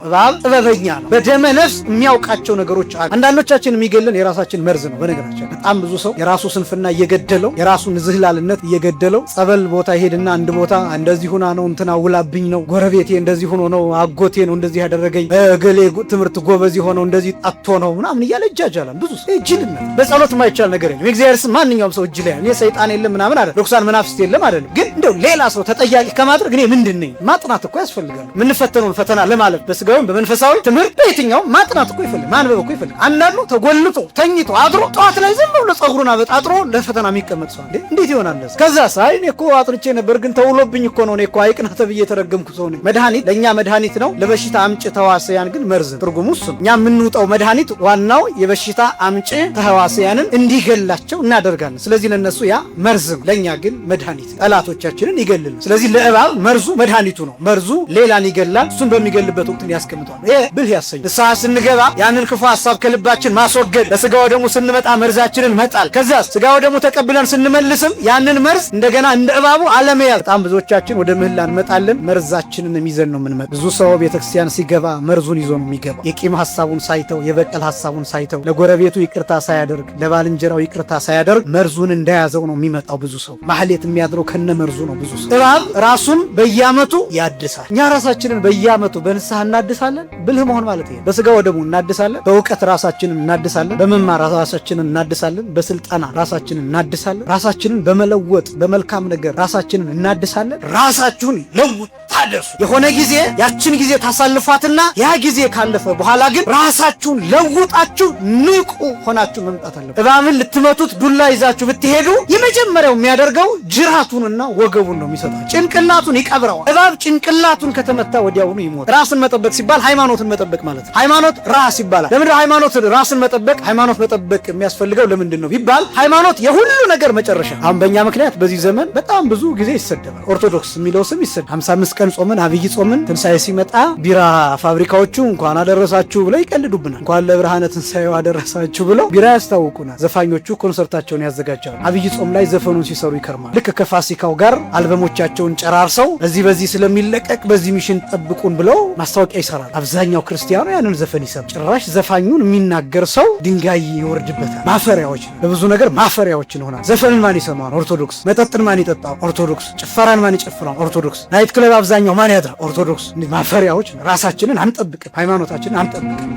እባብ ጥበበኛ ነው። በደመ ነፍስ የሚያውቃቸው ነገሮች አሉ። አንዳንዶቻችን የሚገለን የራሳችን መርዝ ነው። በነገራችን በጣም ብዙ ሰው የራሱ ስንፍና እየገደለው የራሱን ዝህላልነት እየገደለው ጸበል ቦታ ይሄድና አንድ ቦታ እንደዚህ ሆና ነው እንትና ውላብኝ ነው ጎረቤቴ እንደዚህ ሆኖ ነው አጎቴ ነው እንደዚህ ያደረገኝ እገሌ ትምህርት ጎበዝ ሆነው እንደዚህ ጠጥቶ ነው ምናምን እያለ ይጃጃላል። ብዙ ሰው እጅልነት በጸሎት የማይቻል ነገር የለም። የእግዚአብሔር ስም ማንኛውም ሰው እጅ ላይ እኔ ሰይጣን የለም ምናምን አይደል፣ ርኩሳን መናፍስት የለም አይደለም። ግን እንደው ሌላ ሰው ተጠያቂ ከማድረግ እኔ ምንድን ነኝ ማጥናት እኮ ያስፈልጋል። የምንፈተነውን ፈተና ለማለፍ በስጋውም በመንፈሳዊ ትምህርት በየትኛው ማጥናት እኮ ይፈልጋል፣ ማንበብ እኮ ይፈልጋል። አንዳንዱ ተጎልቶ ተኝቶ አድሮ ጠዋት ላይ ዝም ብሎ ጸጉሩን አበጣጥሮ ለፈተና የሚቀመጥ ሰው እንዴት ይሆናል? ከዛ ሳይ እኔ እኮ አጥንቼ ነበር ግን ተውሎብኝ እኮ ነው እኔ እኮ አይቅና ተብዬ የተረገምኩ ሰው ነኝ። መድኃኒት ለእኛ መድኃኒት ነው፣ ለበሽታ አምጭ ተዋስያን ግን መርዝ። ትርጉሙ እሱ ነው። እኛ የምንውጠው መድኃኒት ዋናው የበሽታ አምጭ ተዋስያንን እንዲገላቸው እናደርጋለን። ስለዚህ ለነሱ ያ መርዝ ነው፣ ለእኛ ግን መድኃኒት ጠላቶቻችንን ይገልል። ስለዚህ ለእባብ መርዙ መድኃኒቱ ነው። መርዙ ሌላን ይገላል። እሱን በሚገልበት ወቅት ያስቀምጠዋል። ይሄ ብልህ ያሰኝ። ንስሐ ስንገባ ያንን ክፉ ሐሳብ ከልባችን ማስወገድ፣ ለስጋው ደግሞ ስንመጣ መርዛችንን መጣል፣ ከዛ ስጋው ደግሞ ተቀብለን ስንመልስም ያንን መርዝ እንደገና እንደ እባቡ አለመያዝ። በጣም ብዙዎቻችን ወደ ምህላ እንመጣለን፣ መርዛችንን የሚዘን ነው የምንመጣ። ብዙ ሰው ቤተክርስቲያን ሲገባ መርዙን ይዞ ነው የሚገባ። የቂም ሐሳቡን ሳይተው፣ የበቀል ሐሳቡን ሳይተው፣ ለጎረቤቱ ይቅርታ ሳያደርግ፣ ለባልንጀራው ይቅርታ ሳያደርግ መርዙን እንደያዘው ነው የሚመጣው። ብዙ ሰው ማህሌት የሚያድረው ከነ መርዙ ነው። ብዙ ሰው እባብ ራሱን በየዓመቱ ያድሳል። እኛ ራሳችንን በየዓመቱ በንስሐ እናድሳለን። ብልህ መሆን ማለት ይሄ። በስጋ ወደሙ እናድሳለን፣ በእውቀት ራሳችንን እናድሳለን፣ በመማር ራሳችንን እናድሳለን፣ በስልጠና ራሳችንን እናድሳለን፣ ራሳችንን በመለወጥ በመልካም ነገር ራሳችንን እናድሳለን። ራሳችሁን ለውጥ ታደሱ። የሆነ ጊዜ ያችን ጊዜ ታሳልፏትና ያ ጊዜ ካለፈ በኋላ ግን ራሳችሁን ለውጣችሁ ንቁ ሆናችሁ መምጣት አለ። እባብን ልትመቱት ዱላ ይዛችሁ ብትሄዱ የመጀመሪያው የሚያደርገው ጅራቱንና ወገቡን ነው የሚሰጣው። ጭንቅላቱን ይቀብረዋል። እባብ ጭንቅላቱን ከተመታ ወዲያውኑ ይሞት። ራስን መጠበቅ ሲባል ሃይማኖትን መጠበቅ ማለት ነው። ሃይማኖት ራስ ይባላል። ለምንድነው ሃይማኖት ራስን መጠበቅ? ሃይማኖት መጠበቅ የሚያስፈልገው ለምንድን ነው ቢባል ሃይማኖት የሁሉ ነገር መጨረሻ። አሁን በእኛ ምክንያት በዚህ ዘመን በጣም ብዙ ጊዜ ይሰደባል። ኦርቶዶክስ የሚለው ስም ይሰደባል። 55 ቀን ጾምን፣ አብይ ጾምን፣ ትንሳኤ ሲመጣ ቢራ ፋብሪካዎቹ እንኳን አደረሳችሁ ብለው ይቀልዱብናል። እንኳን ለብርሃነ ትንሳኤው አደረሳችሁ ብለው ቢራ ያስታውቁናል። ዘፋኞቹ ኮንሰርታቸውን ያዘጋጃሉ። አብይ ጾም ላይ ዘፈኑን ሲሰሩ ይከርማል። ልክ ከፋሲካው ጋር አልበሞቻቸውን ጨራርሰው በዚህ ስለሚለቀቅ በዚህ ሚሽን ጠብቁን ብለው ማስታወቂያ ይሰራል። አብዛኛው ክርስቲያኑ ያንን ዘፈን ይሰማል። ጭራሽ ዘፋኙን የሚናገር ሰው ድንጋይ ይወርድበታል። ማፈሪያዎች፣ በብዙ ነገር ማፈሪያዎች እንሆናል። ዘፈንን ማን ይሰማል? ኦርቶዶክስ። መጠጥን ማን ይጠጣል? ኦርቶዶክስ። ጭፈራን ማን ይጨፍራል? ኦርቶዶክስ። ናይት ክለብ አብዛኛው ማን ያድራል? ኦርቶዶክስ። ማፈሪያዎች። ራሳችንን አንጠብቅም፣ ሃይማኖታችንን አንጠብቅም።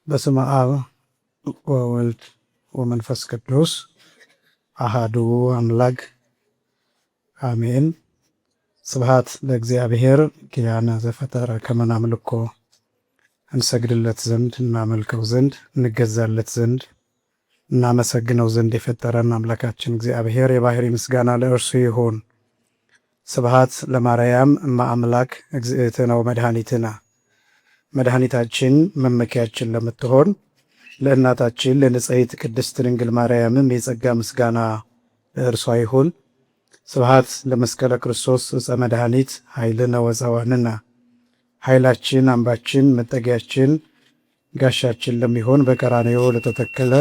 በስመ አብ ወወልድ ወመንፈስ ቅዱስ አሃዱ አምላክ አሜን። ስብሐት ለእግዚአብሔር ኪያነ ዘፈጠረ ከመ ናምልኮ። እንሰግድለት ዘንድ እናመልከው ዘንድ እንገዛለት ዘንድ እናመሰግነው ዘንድ የፈጠረን አምላካችን እግዚአብሔር የባህሪ ምስጋና ለእርሱ ይሁን። ስብሐት ለማርያም እመ አምላክ እግዝእትነ ወመድኃኒትነ። መድኃኒታችን መመኪያችን ለምትሆን ለእናታችን ለንጽሕት ቅድስት ድንግል ማርያምም የጸጋ ምስጋና ለእርሷ ይሁን። ስብሐት ለመስቀለ ክርስቶስ ዕፀ መድኃኒት ኃይልነ ወፀወንነ። ኃይላችን አምባችን መጠጊያችን ጋሻችን ለሚሆን በቀራንዮ ለተተከለ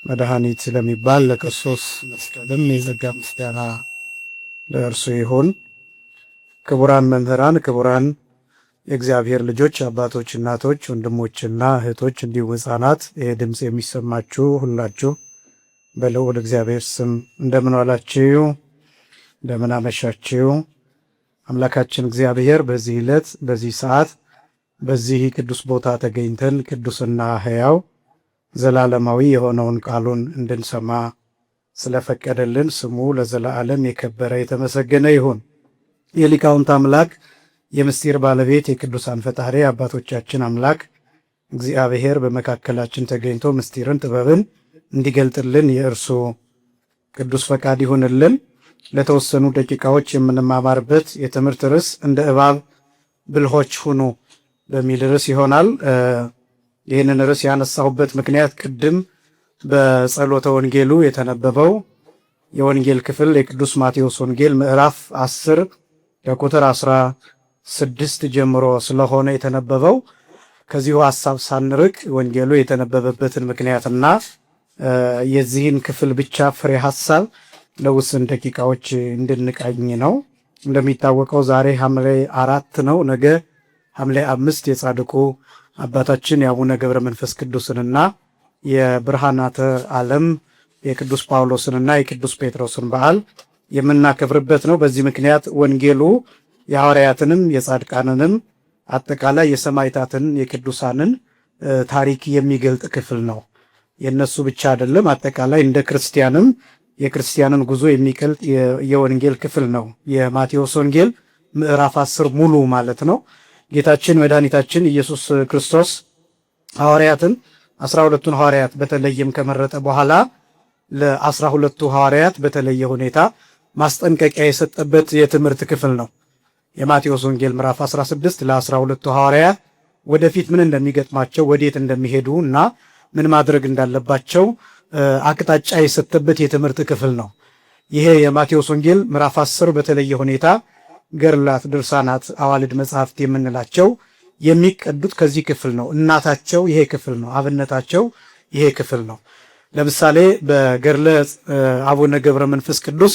መድኃኒት ለሚባል ለክርስቶስ መስቀልም የጸጋ ምስጋና ለእርሱ ይሁን። ክቡራን መምህራን፣ ክቡራን የእግዚአብሔር ልጆች፣ አባቶች፣ እናቶች፣ ወንድሞችና እህቶች እንዲሁም ሕፃናት ይህ ድምፅ የሚሰማችሁ ሁላችሁ በልዑል እግዚአብሔር ስም እንደምን ዋላችሁ? እንደምን አመሻችሁ? አምላካችን እግዚአብሔር በዚህ ዕለት በዚህ ሰዓት በዚህ ቅዱስ ቦታ ተገኝተን ቅዱስና ሕያው ዘላለማዊ የሆነውን ቃሉን እንድንሰማ ስለፈቀደልን ስሙ ለዘላለም የከበረ የተመሰገነ ይሁን። የሊቃውንት አምላክ የምስጢር ባለቤት የቅዱሳን ፈጣሪ አባቶቻችን አምላክ እግዚአብሔር በመካከላችን ተገኝቶ ምስጢርን ጥበብን እንዲገልጥልን የእርሱ ቅዱስ ፈቃድ ይሁንልን። ለተወሰኑ ደቂቃዎች የምንማማርበት የትምህርት ርዕስ እንደ እባብ ብልሆች ሁኑ በሚል ርዕስ ይሆናል። ይህንን ርዕስ ያነሳሁበት ምክንያት ቅድም በጸሎተ ወንጌሉ የተነበበው የወንጌል ክፍል የቅዱስ ማቴዎስ ወንጌል ምዕራፍ 10 ከቁጥር 16 ጀምሮ ስለሆነ የተነበበው ከዚሁ ሐሳብ ሳንርቅ ወንጌሉ የተነበበበትን ምክንያትና የዚህን ክፍል ብቻ ፍሬ ሐሳብ ለውስን ደቂቃዎች እንድንቃኝ ነው። እንደሚታወቀው ዛሬ ሐምሌ 4 ነው። ነገ ሐምሌ 5 የጻድቁ አባታችን የአቡነ ገብረ መንፈስ ቅዱስንና የብርሃናተ ዓለም የቅዱስ ጳውሎስንና የቅዱስ ጴጥሮስን በዓል የምናከብርበት ነው። በዚህ ምክንያት ወንጌሉ የሐዋርያትንም የጻድቃንንም አጠቃላይ የሰማዕታትን የቅዱሳንን ታሪክ የሚገልጥ ክፍል ነው። የነሱ ብቻ አይደለም፣ አጠቃላይ እንደ ክርስቲያንም የክርስቲያንን ጉዞ የሚገልጥ የወንጌል ክፍል ነው። የማቴዎስ ወንጌል ምዕራፍ 10 ሙሉ ማለት ነው። ጌታችን መድኃኒታችን ኢየሱስ ክርስቶስ ሐዋርያትን 12ቱን ሐዋርያት በተለይም ከመረጠ በኋላ ለ12ቱ ሐዋርያት በተለየ ሁኔታ ማስጠንቀቂያ የሰጠበት የትምህርት ክፍል ነው። የማቴዎስ ወንጌል ምዕራፍ 16 ለ12ቱ ሐዋርያት ወደፊት ምን እንደሚገጥማቸው ወዴት እንደሚሄዱ እና ምን ማድረግ እንዳለባቸው አቅጣጫ የሰጠበት የትምህርት ክፍል ነው። ይሄ የማቴዎስ ወንጌል ምዕራፍ 10 በተለየ ሁኔታ ገድላት፣ ድርሳናት፣ አዋልድ መጽሐፍት የምንላቸው የሚቀዱት ከዚህ ክፍል ነው። እናታቸው ይሄ ክፍል ነው። አብነታቸው ይሄ ክፍል ነው። ለምሳሌ በገድለ አቡነ ገብረ መንፈስ ቅዱስ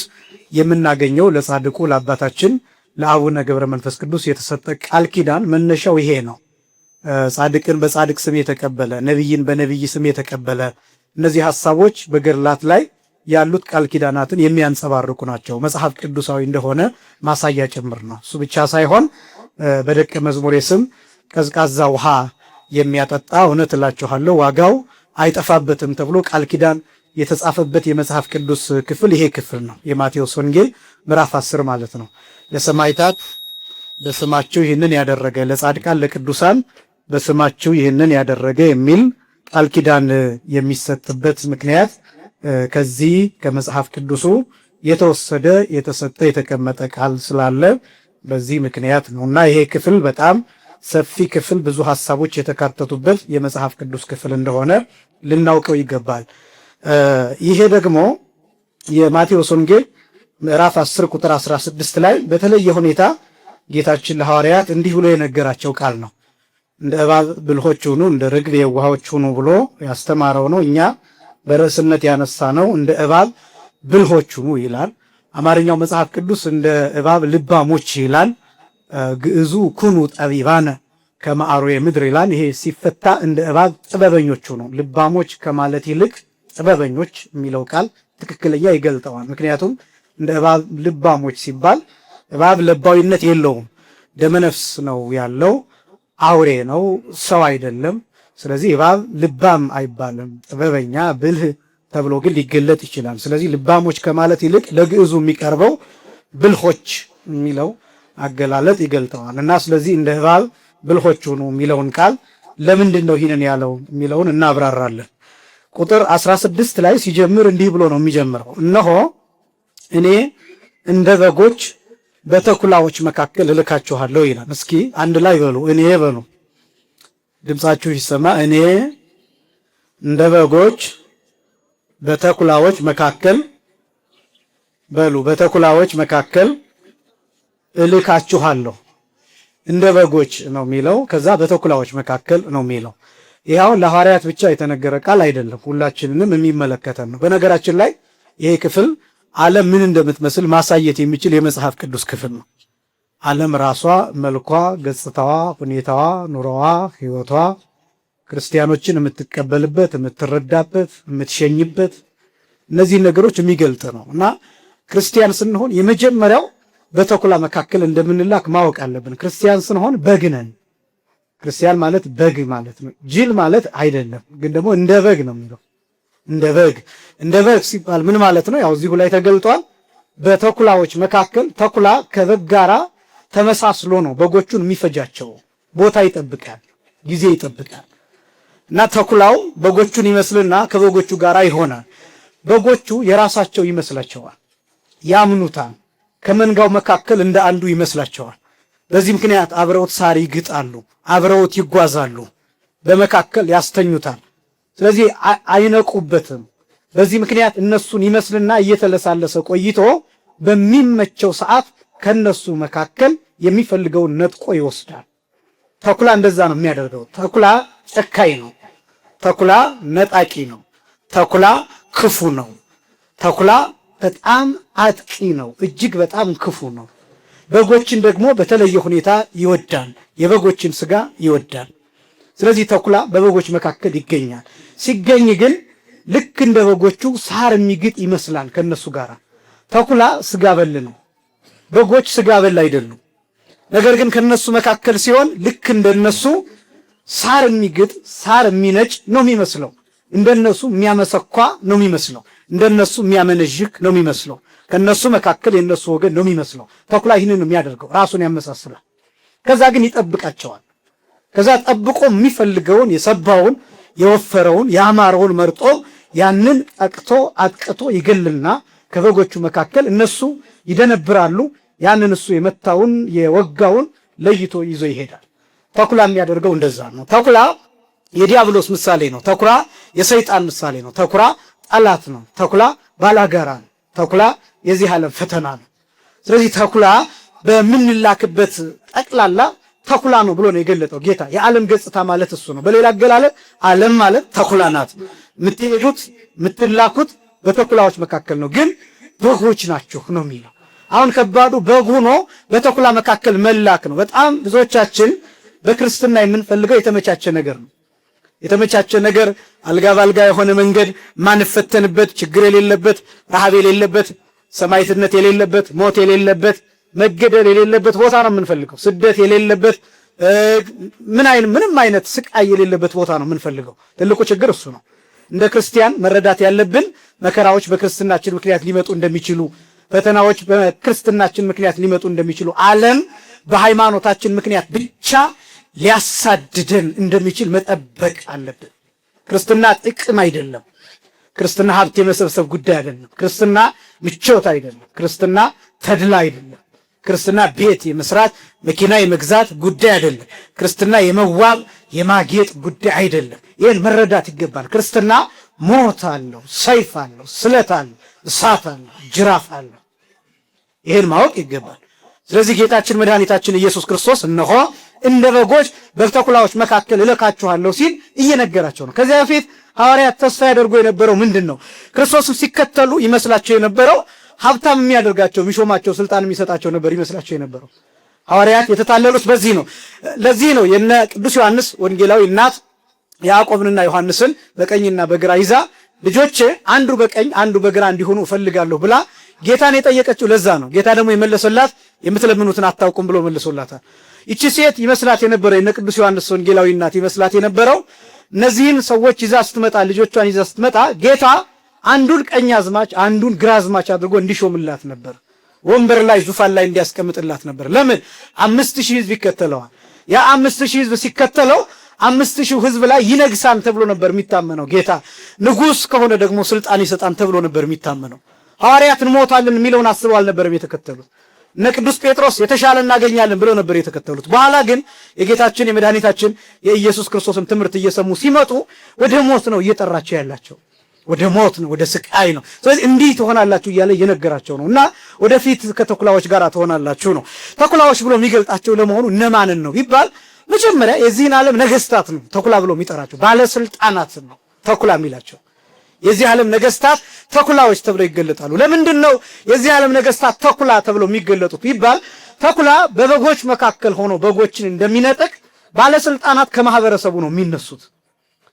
የምናገኘው ለጻድቁ ለአባታችን ለአቡነ ገብረ መንፈስ ቅዱስ የተሰጠ ቃል ኪዳን መነሻው ይሄ ነው። ጻድቅን በጻድቅ ስም የተቀበለ፣ ነቢይን በነቢይ ስም የተቀበለ፣ እነዚህ ሐሳቦች በገድላት ላይ ያሉት ቃል ኪዳናትን የሚያንጸባርቁ ናቸው። መጽሐፍ ቅዱሳዊ እንደሆነ ማሳያ ጭምር ነው። እሱ ብቻ ሳይሆን በደቀ መዝሙሬ ስም ቀዝቃዛ ውሃ የሚያጠጣ እውነት እላችኋለሁ ዋጋው አይጠፋበትም ተብሎ ቃል ኪዳን የተጻፈበት የመጽሐፍ ቅዱስ ክፍል ይሄ ክፍል ነው። የማቴዎስ ወንጌል ምዕራፍ 10 ማለት ነው። ለሰማዕታት በስማቸው ይህንን ያደረገ፣ ለጻድቃን ለቅዱሳን በስማቸው ይህንን ያደረገ የሚል ቃል ኪዳን የሚሰጥበት ምክንያት ከዚህ ከመጽሐፍ ቅዱሱ የተወሰደ የተሰጠ የተቀመጠ ቃል ስላለ በዚህ ምክንያት ነውና ይሄ ክፍል በጣም ሰፊ ክፍል፣ ብዙ ሐሳቦች የተካተቱበት የመጽሐፍ ቅዱስ ክፍል እንደሆነ ልናውቀው ይገባል። ይሄ ደግሞ የማቴዎስ ወንጌል ምዕራፍ 10 ቁጥር 16 ላይ በተለየ ሁኔታ ጌታችን ለሐዋርያት እንዲህ ብሎ የነገራቸው ቃል ነው። እንደ እባብ ብልሆች ሁኑ፣ እንደ ርግብ የዋሆች ሁኑ ብሎ ያስተማረው ነው። እኛ በርዕስነት ያነሳ ነው እንደ እባብ ብልሆች ሁኑ ይላል። አማርኛው መጽሐፍ ቅዱስ እንደ እባብ ልባሞች ይላል። ግዕዙ ኩኑ ጠቢባነ ከመ አርዌ ምድር ይላል። ይሄ ሲፈታ እንደ እባብ ጥበበኞች ሁኑ፣ ልባሞች ከማለት ይልቅ ጥበበኞች የሚለው ቃል ትክክለኛ ይገልጠዋል። ምክንያቱም እንደ እባብ ልባሞች ሲባል እባብ ለባዊነት የለውም፣ ደመነፍስ ነው ያለው፣ አውሬ ነው፣ ሰው አይደለም። ስለዚህ እባብ ልባም አይባልም፣ ጥበበኛ ብልህ ተብሎ ግን ሊገለጥ ይችላል። ስለዚህ ልባሞች ከማለት ይልቅ ለግዕዙ የሚቀርበው ብልሆች የሚለው አገላለጥ ይገልጠዋል። እና ስለዚህ እንደ እባብ ብልሆች ሁኑ የሚለውን ቃል ለምንድን ነው ይህንን ያለው የሚለውን እናብራራለን። ቁጥር 16 ላይ ሲጀምር እንዲህ ብሎ ነው የሚጀምረው። እነሆ እኔ እንደ በጎች በተኩላዎች መካከል እልካችኋለሁ ይላል። እስኪ አንድ ላይ በሉ፣ እኔ በሉ፣ ድምፃችሁ ይሰማ። እኔ እንደ በጎች በተኩላዎች መካከል በሉ፣ በተኩላዎች መካከል እልካችኋለሁ። እንደ በጎች ነው የሚለው፣ ከዛ በተኩላዎች መካከል ነው የሚለው። ይሄው ለሐዋርያት ብቻ የተነገረ ቃል አይደለም፣ ሁላችንንም የሚመለከተን ነው። በነገራችን ላይ ይሄ ክፍል ዓለም ምን እንደምትመስል ማሳየት የሚችል የመጽሐፍ ቅዱስ ክፍል ነው። ዓለም ራሷ፣ መልኳ፣ ገጽታዋ፣ ሁኔታዋ፣ ኑሮዋ፣ ሕይወቷ ክርስቲያኖችን የምትቀበልበት፣ የምትረዳበት፣ የምትሸኝበት እነዚህ ነገሮች የሚገልጥ ነው እና ክርስቲያን ስንሆን የመጀመሪያው በተኩላ መካከል እንደምንላክ ማወቅ አለብን። ክርስቲያን ስንሆን በግ ነን። ክርስቲያን ማለት በግ ማለት ነው። ጅል ማለት አይደለም፣ ግን ደግሞ እንደ በግ ነው የሚለው። እንደ በግ ሲባል ምን ማለት ነው? ያው እዚሁ ላይ ተገልጧል። በተኩላዎች መካከል ተኩላ ከበግ ጋራ ተመሳስሎ ነው በጎቹን የሚፈጃቸው። ቦታ ይጠብቃል፣ ጊዜ ይጠብቃል እና ተኩላው በጎቹን ይመስልና ከበጎቹ ጋራ ይሆናል። በጎቹ የራሳቸው ይመስላቸዋል፣ ያምኑታል። ከመንጋው መካከል እንደ አንዱ ይመስላቸዋል። በዚህ ምክንያት አብረውት ሳር ይግጣሉ፣ አብረውት ይጓዛሉ፣ በመካከል ያስተኙታል። ስለዚህ አይነቁበትም። በዚህ ምክንያት እነሱን ይመስልና እየተለሳለሰ ቆይቶ በሚመቸው ሰዓት ከነሱ መካከል የሚፈልገውን ነጥቆ ይወስዳል። ተኩላ እንደዛ ነው የሚያደርገው። ተኩላ ጨካኝ ነው። ተኩላ ነጣቂ ነው። ተኩላ ክፉ ነው። ተኩላ በጣም አጥቂ ነው፣ እጅግ በጣም ክፉ ነው። በጎችን ደግሞ በተለየ ሁኔታ ይወዳል፣ የበጎችን ስጋ ይወዳል። ስለዚህ ተኩላ በበጎች መካከል ይገኛል። ሲገኝ ግን ልክ እንደ በጎቹ ሳር የሚግጥ ይመስላል ከነሱ ጋር። ተኩላ ስጋ በል ነው፣ በጎች ስጋ በል አይደሉም። ነገር ግን ከነሱ መካከል ሲሆን ልክ እንደነሱ ሳር የሚግጥ ሳር የሚነጭ ነው የሚመስለው። እንደነሱ የሚያመሰኳ ነው የሚመስለው። እንደነሱ የሚያመነዥክ ነው የሚመስለው። ከነሱ መካከል የነሱ ወገን ነው የሚመስለው። ተኩላ ይህንን የሚያደርገው ራሱን ያመሳስላል። ከዛ ግን ይጠብቃቸዋል። ከዛ ጠብቆ የሚፈልገውን የሰባውን የወፈረውን ያማረውን መርጦ ያንን ጠቅቶ አጥቅቶ ይገልና ከበጎቹ መካከል እነሱ ይደነብራሉ። ያንን እሱ የመታውን የወጋውን ለይቶ ይዞ ይሄዳል። ተኩላ የሚያደርገው እንደዛ ነው። ተኩላ የዲያብሎስ ምሳሌ ነው። ተኩላ የሰይጣን ምሳሌ ነው። ተኩላ ጠላት ነው። ተኩላ ባላጋራ ነው። ተኩላ የዚህ ዓለም ፈተና ነው። ስለዚህ ተኩላ በምንላክበት ጠቅላላ ተኩላ ነው ብሎ ነው የገለጠው ጌታ። የዓለም ገጽታ ማለት እሱ ነው። በሌላ አገላለጥ ዓለም ማለት ተኩላ ናት። የምትሄዱት የምትላኩት በተኩላዎች መካከል ነው፣ ግን በጎች ናችሁ ነው የሚለው። አሁን ከባዱ በግ ሆኖ በተኩላ መካከል መላክ ነው። በጣም ብዙዎቻችን በክርስትና የምንፈልገው የተመቻቸ ነገር ነው። የተመቻቸ ነገር፣ አልጋ ባልጋ የሆነ መንገድ፣ ማንፈተንበት፣ ችግር የሌለበት፣ ረሃብ የሌለበት፣ ሰማዕትነት የሌለበት፣ ሞት የሌለበት፣ መገደል የሌለበት ቦታ ነው የምንፈልገው። ስደት የሌለበት፣ ምንም አይነት ስቃይ የሌለበት ቦታ ነው የምንፈልገው። ትልቁ ችግር እሱ ነው። እንደ ክርስቲያን መረዳት ያለብን መከራዎች በክርስትናችን ምክንያት ሊመጡ እንደሚችሉ፣ ፈተናዎች በክርስትናችን ምክንያት ሊመጡ እንደሚችሉ፣ ዓለም በሃይማኖታችን ምክንያት ብቻ ሊያሳድደን እንደሚችል መጠበቅ አለብን። ክርስትና ጥቅም አይደለም። ክርስትና ሀብት የመሰብሰብ ጉዳይ አይደለም። ክርስትና ምቾት አይደለም። ክርስትና ተድላ አይደለም። ክርስትና ቤት የመስራት መኪና የመግዛት ጉዳይ አይደለም። ክርስትና የመዋብ የማጌጥ ጉዳይ አይደለም። ይህን መረዳት ይገባል። ክርስትና ሞት አለው፣ ሰይፍ አለው፣ ስለት አለው፣ እሳት አለው፣ ጅራፍ አለው። ይህን ማወቅ ይገባል። ስለዚህ ጌታችን መድኃኒታችን ኢየሱስ ክርስቶስ እነሆ እንደ በጎች በተኩላዎች መካከል እልካችኋለሁ ሲል እየነገራቸው ነው። ከዚያ በፊት ሐዋርያት ተስፋ ያደርጉ የነበረው ምንድን ነው? ክርስቶስን ሲከተሉ ይመስላቸው የነበረው ሀብታም የሚያደርጋቸው የሚሾማቸው ስልጣን የሚሰጣቸው ነበር ይመስላቸው የነበረው። ሐዋርያት የተታለሉት በዚህ ነው። ለዚህ ነው የነ ቅዱስ ዮሐንስ ወንጌላዊ እናት ያዕቆብንና ዮሐንስን በቀኝና በግራ ይዛ ልጆቼ አንዱ በቀኝ አንዱ በግራ እንዲሆኑ እፈልጋለሁ ብላ ጌታን የጠየቀችው ለዛ ነው። ጌታ ደግሞ የመለሰላት የምትለምኑትን አታውቁም ብሎ መልሶላታል። ይቺ ሴት ይመስላት የነበረው የነ ቅዱስ ዮሐንስ ወንጌላዊ እናት ይመስላት የነበረው እነዚህን ሰዎች ይዛ ስትመጣ ልጆቿን ይዛ ስትመጣ ጌታ አንዱን ቀኝ አዝማች አንዱን ግራ አዝማች አድርጎ እንዲሾምላት ነበር። ወንበር ላይ ዙፋን ላይ እንዲያስቀምጥላት ነበር። ለምን? 5000 ሕዝብ ይከተለዋል። ያ 5000 ሕዝብ ሲከተለው 5000 ሕዝብ ላይ ይነግሳን ተብሎ ነበር የሚታመነው። ጌታ ንጉሥ ከሆነ ደግሞ ስልጣን ይሰጣን ተብሎ ነበር የሚታመነው። ሐዋርያት እንሞታለን የሚለውን አስበው አልነበረም የተከተሉት። እነ ቅዱስ ጴጥሮስ የተሻለ እናገኛለን ብለው ነበር የተከተሉት። በኋላ ግን የጌታችን የመድኃኒታችን የኢየሱስ ክርስቶስን ትምህርት እየሰሙ ሲመጡ ወደ ሞት ነው እየጠራቸው ያላቸው። ወደ ሞት ነው፣ ወደ ስቃይ ነው። ስለዚህ እንዲህ ትሆናላችሁ እያለ እየነገራቸው ነው። እና ወደፊት ከተኩላዎች ጋር ትሆናላችሁ ነው። ተኩላዎች ብሎ የሚገልጣቸው ለመሆኑ እነማንን ነው ቢባል መጀመሪያ የዚህን ዓለም ነገስታት ነው ተኩላ ብሎ የሚጠራቸው። ባለስልጣናት ነው ተኩላ የሚላቸው። የዚህ ዓለም ነገስታት ተኩላዎች ተብለው ይገለጣሉ። ለምንድን ነው የዚህ ዓለም ነገስታት ተኩላ ተብለው የሚገለጡት ቢባል ተኩላ በበጎች መካከል ሆኖ በጎችን እንደሚነጥቅ ባለስልጣናት ከማህበረሰቡ ነው የሚነሱት።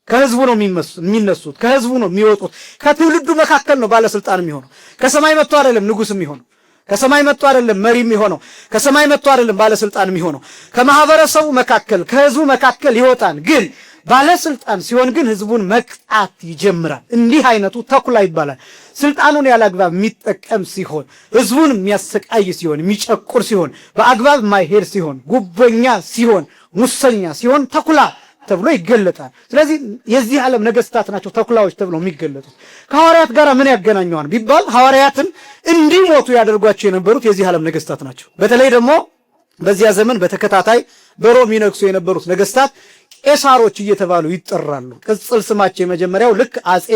ከህዝቡ ነው የሚነሱት። ከህዝቡ ነው የሚወጡት። ከትውልዱ መካከል ነው ባለስልጣን የሚሆነው። ከሰማይ መጥቶ አይደለም ንጉስ የሚሆነው። ከሰማይ መጥቶ አይደለም መሪ የሚሆነው። ከሰማይ መጥቶ አይደለም ባለስልጣን የሚሆነው። ከማህበረሰቡ መካከል ከህዝቡ መካከል ይወጣል። ግን ባለስልጣን ሲሆን ግን ህዝቡን መቅጣት ይጀምራል። እንዲህ አይነቱ ተኩላ ይባላል። ስልጣኑን ያላግባብ የሚጠቀም ሲሆን፣ ህዝቡን የሚያሰቃይ ሲሆን፣ የሚጨቁር ሲሆን፣ በአግባብ ማይሄድ ሲሆን፣ ጉቦኛ ሲሆን፣ ሙሰኛ ሲሆን ተኩላ ተብሎ ይገለጣል። ስለዚህ የዚህ ዓለም ነገስታት ናቸው ተኩላዎች ተብሎ የሚገለጡት። ከሐዋርያት ጋር ምን ያገናኘዋል ቢባል ሐዋርያትን እንዲሞቱ ያደርጓቸው የነበሩት የዚህ ዓለም ነገስታት ናቸው። በተለይ ደግሞ በዚያ ዘመን በተከታታይ በሮም ይነግሱ የነበሩት ነገስታት ቄሳሮች እየተባሉ ይጠራሉ። ቅጽል ስማቸው የመጀመሪያው ልክ አጼ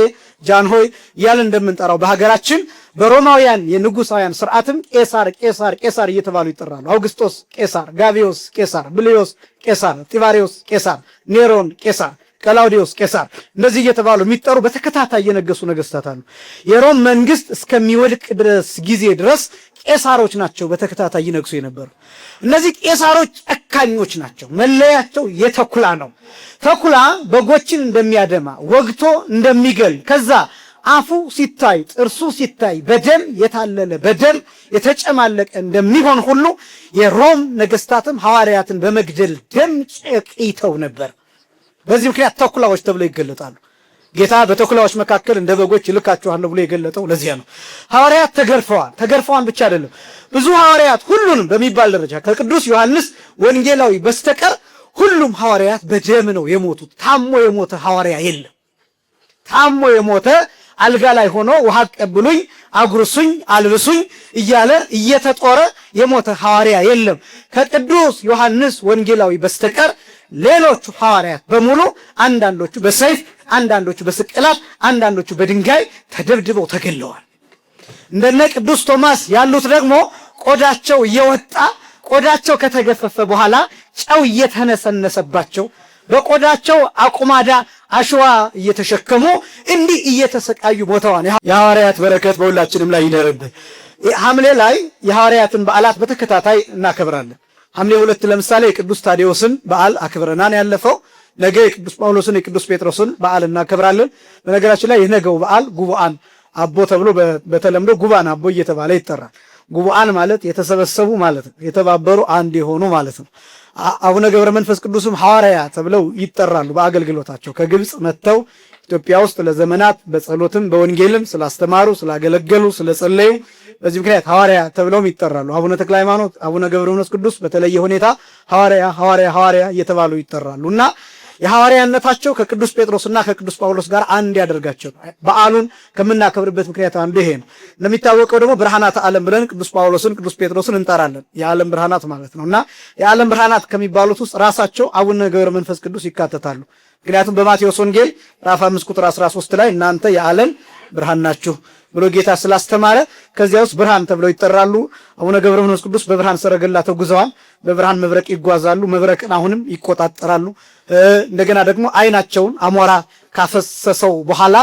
ጃንሆይ እያልን እንደምንጠራው በሀገራችን በሮማውያን የንጉሳውያን ስርዓትም ቄሳር ቄሳር ቄሳር እየተባሉ ይጠራሉ። አውግስጦስ ቄሳር፣ ጋቪዮስ ቄሳር፣ ብልዮስ ቄሳር፣ ጢባሪዮስ ቄሳር፣ ኔሮን ቄሳር፣ ቀላውዲዮስ ቄሳር እንደዚህ እየተባሉ የሚጠሩ በተከታታይ የነገሱ ነገስታት አሉ። የሮም መንግስት እስከሚወድቅ ድረስ ጊዜ ድረስ ቄሳሮች ናቸው በተከታታይ ይነግሱ የነበሩ። እነዚህ ቄሳሮች ጨካኞች ናቸው። መለያቸው የተኩላ ነው። ተኩላ በጎችን እንደሚያደማ ወግቶ እንደሚገል ከዛ አፉ ሲታይ ጥርሱ ሲታይ በደም የታለለ በደም የተጨማለቀ እንደሚሆን ሁሉ የሮም ነገስታትም ሐዋርያትን በመግደል ደም ጨቂተው ነበር። በዚህ ምክንያት ተኩላዎች ተብለው ይገለጣሉ። ጌታ በተኩላዎች መካከል እንደ በጎች ይልካችኋለሁ ብሎ የገለጠው ለዚያ ነው። ሐዋርያት ተገርፈዋል ብቻ አይደለም። ብዙ ሐዋርያት ሁሉንም በሚባል ደረጃ ከቅዱስ ዮሐንስ ወንጌላዊ በስተቀር ሁሉም ሐዋርያት በደም ነው የሞቱት። ታሞ የሞተ ሐዋርያ የለም። ታሞ የሞተ አልጋ ላይ ሆኖ ውሃ ቀብሉኝ፣ አጉርሱኝ፣ አልብሱኝ እያለ እየተጦረ የሞተ ሐዋርያ የለም ከቅዱስ ዮሐንስ ወንጌላዊ በስተቀር። ሌሎቹ ሐዋርያት በሙሉ አንዳንዶቹ በሰይፍ፣ አንዳንዶቹ በስቅላት፣ አንዳንዶቹ በድንጋይ ተደብድበው ተገለዋል። እንደነ ቅዱስ ቶማስ ያሉት ደግሞ ቆዳቸው እየወጣ ቆዳቸው ከተገፈፈ በኋላ ጨው እየተነሰነሰባቸው በቆዳቸው አቁማዳ አሸዋ እየተሸከሙ እንዲህ እየተሰቃዩ ሞተዋል። የሐዋርያት በረከት በሁላችንም ላይ ይደርብን። ሐምሌ ላይ የሐዋርያትን በዓላት በተከታታይ እናከብራለን። ሐምሌ 2 ለምሳሌ የቅዱስ ታዲዮስን በዓል አክብረናን ያለፈው። ነገ የቅዱስ ጳውሎስን የቅዱስ ጴጥሮስን በዓል እናከብራለን። በነገራችን ላይ የነገው በዓል ጉቡአን አቦ ተብሎ በተለምዶ ጉባን አቦ እየተባለ ይጠራል። ጉቡአን ማለት የተሰበሰቡ ማለት ነው፣ የተባበሩ አንድ የሆኑ ማለት ነው። አቡነ ገብረ መንፈስ ቅዱስም ሐዋርያ ተብለው ይጠራሉ። በአገልግሎታቸው ከግብጽ መጥተው ኢትዮጵያ ውስጥ ለዘመናት በጸሎትም በወንጌልም ስላስተማሩ፣ ስላገለገሉ፣ ስለጸለዩ በዚህ ምክንያት ሐዋርያ ተብለውም ይጠራሉ። አቡነ ተክለ ሃይማኖት፣ አቡነ ገብረ መንፈስ ቅዱስ በተለየ ሁኔታ ሐዋርያ እየተባሉ ይጠራሉና የሐዋርያነታቸው ከቅዱስ ጴጥሮስና ከቅዱስ ጳውሎስ ጋር አንድ ያደርጋቸው በዓሉን ከምናከብርበት ምክንያት አንዱ ይሄ ነው። እንደሚታወቀው ደግሞ ብርሃናት ዓለም ብለን ቅዱስ ጳውሎስን ቅዱስ ጴጥሮስን እንጠራለን። የዓለም ብርሃናት ማለት ነውና የዓለም ብርሃናት ከሚባሉት ውስጥ ራሳቸው አቡነ ገብረ መንፈስ ቅዱስ ይካተታሉ። ምክንያቱም በማቴዎስ ወንጌል ምዕራፍ 5 ቁጥር 13 ላይ እናንተ የዓለም ብርሃን ናችሁ ብሎ ጌታ ስላስተማረ ከዚያ ውስጥ ብርሃን ተብለው ይጠራሉ። አቡነ ገብረ መንፈስ ቅዱስ በብርሃን ሰረገላ ተጉዘዋል። በብርሃን መብረቅ ይጓዛሉ። መብረቅን አሁንም ይቆጣጠራሉ። እንደገና ደግሞ አይናቸውን አሞራ ካፈሰሰው በኋላ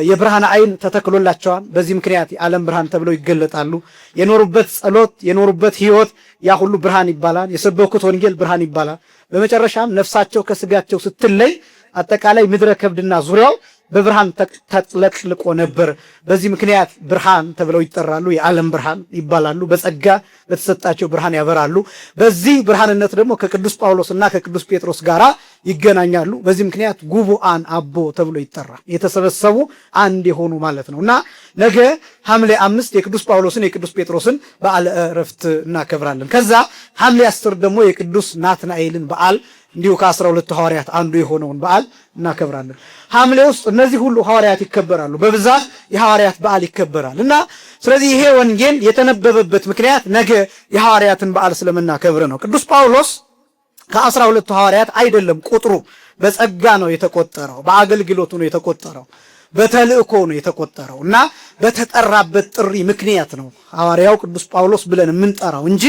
የብርሃን አይን ተተክሎላቸዋል። በዚህ ምክንያት የዓለም ብርሃን ተብለው ይገለጣሉ። የኖሩበት ጸሎት፣ የኖሩበት ሕይወት ያ ሁሉ ብርሃን ይባላል። የሰበኩት ወንጌል ብርሃን ይባላል። በመጨረሻም ነፍሳቸው ከስጋቸው ስትለይ አጠቃላይ ምድረ ከብድና ዙሪያው በብርሃን ተጥለቅልቆ ነበር። በዚህ ምክንያት ብርሃን ተብለው ይጠራሉ። የዓለም ብርሃን ይባላሉ። በጸጋ በተሰጣቸው ብርሃን ያበራሉ። በዚህ ብርሃንነት ደግሞ ከቅዱስ ጳውሎስና ከቅዱስ ጴጥሮስ ጋር ይገናኛሉ። በዚህ ምክንያት ጉቡአን አቦ ተብሎ ይጠራል። የተሰበሰቡ አንድ የሆኑ ማለት ነውና ነገ ሐምሌ 5 የቅዱስ ጳውሎስን የቅዱስ ጴጥሮስን በዓለ ዕረፍት እናከብራለን። ከዛ ሐምሌ 10 ደግሞ የቅዱስ ናትናኤልን በዓል እንዲሁ ከ12 ሐዋርያት አንዱ የሆነውን በዓል እናከብራለን። ሐምሌ ውስጥ እነዚህ ሁሉ ሐዋርያት ይከበራሉ። በብዛት የሐዋርያት በዓል ይከበራል እና ስለዚህ ይሄ ወንጌል የተነበበበት ምክንያት ነገ የሐዋርያትን በዓል ስለምናከብር ነው። ቅዱስ ጳውሎስ ከ12 ሐዋርያት አይደለም ቁጥሩ፣ በጸጋ ነው የተቆጠረው፣ በአገልግሎቱ ነው የተቆጠረው፣ በተልእኮ ነው የተቆጠረው እና በተጠራበት ጥሪ ምክንያት ነው ሐዋርያው ቅዱስ ጳውሎስ ብለን የምንጠራው እንጂ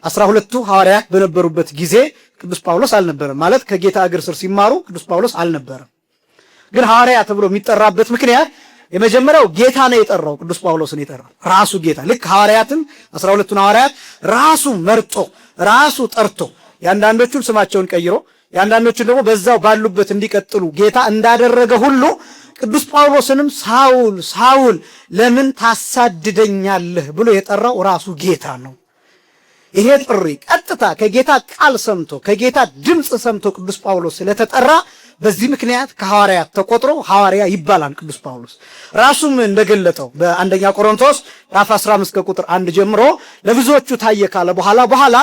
12ቱ ሐዋርያት በነበሩበት ጊዜ ቅዱስ ጳውሎስ አልነበረም። ማለት ከጌታ እግር ስር ሲማሩ ቅዱስ ጳውሎስ አልነበረም። ግን ሐዋርያ ተብሎ የሚጠራበት ምክንያት የመጀመሪያው ጌታ ነው የጠራው። ቅዱስ ጳውሎስን የጠራው ራሱ ጌታ። ልክ ሐዋርያትን 12ቱን ሐዋርያት ራሱ መርጦ ራሱ ጠርቶ ያንዳንዶቹን ስማቸውን ቀይሮ ያንዳንዶቹን ደግሞ በዛው ባሉበት እንዲቀጥሉ ጌታ እንዳደረገ ሁሉ ቅዱስ ጳውሎስንም ሳውል ሳውል ለምን ታሳድደኛለህ ብሎ የጠራው ራሱ ጌታ ነው። ይሄ ጥሪ ቀጥታ ከጌታ ቃል ሰምቶ ከጌታ ድምፅ ሰምቶ ቅዱስ ጳውሎስ ስለተጠራ በዚህ ምክንያት ከሐዋርያት ተቆጥሮ ሐዋርያ ይባላል። ቅዱስ ጳውሎስ ራሱም እንደገለጠው በአንደኛ ቆሮንቶስ ምዕራፍ 15 ከቁጥር 1 ጀምሮ ለብዙዎቹ ታየ ካለ በኋላ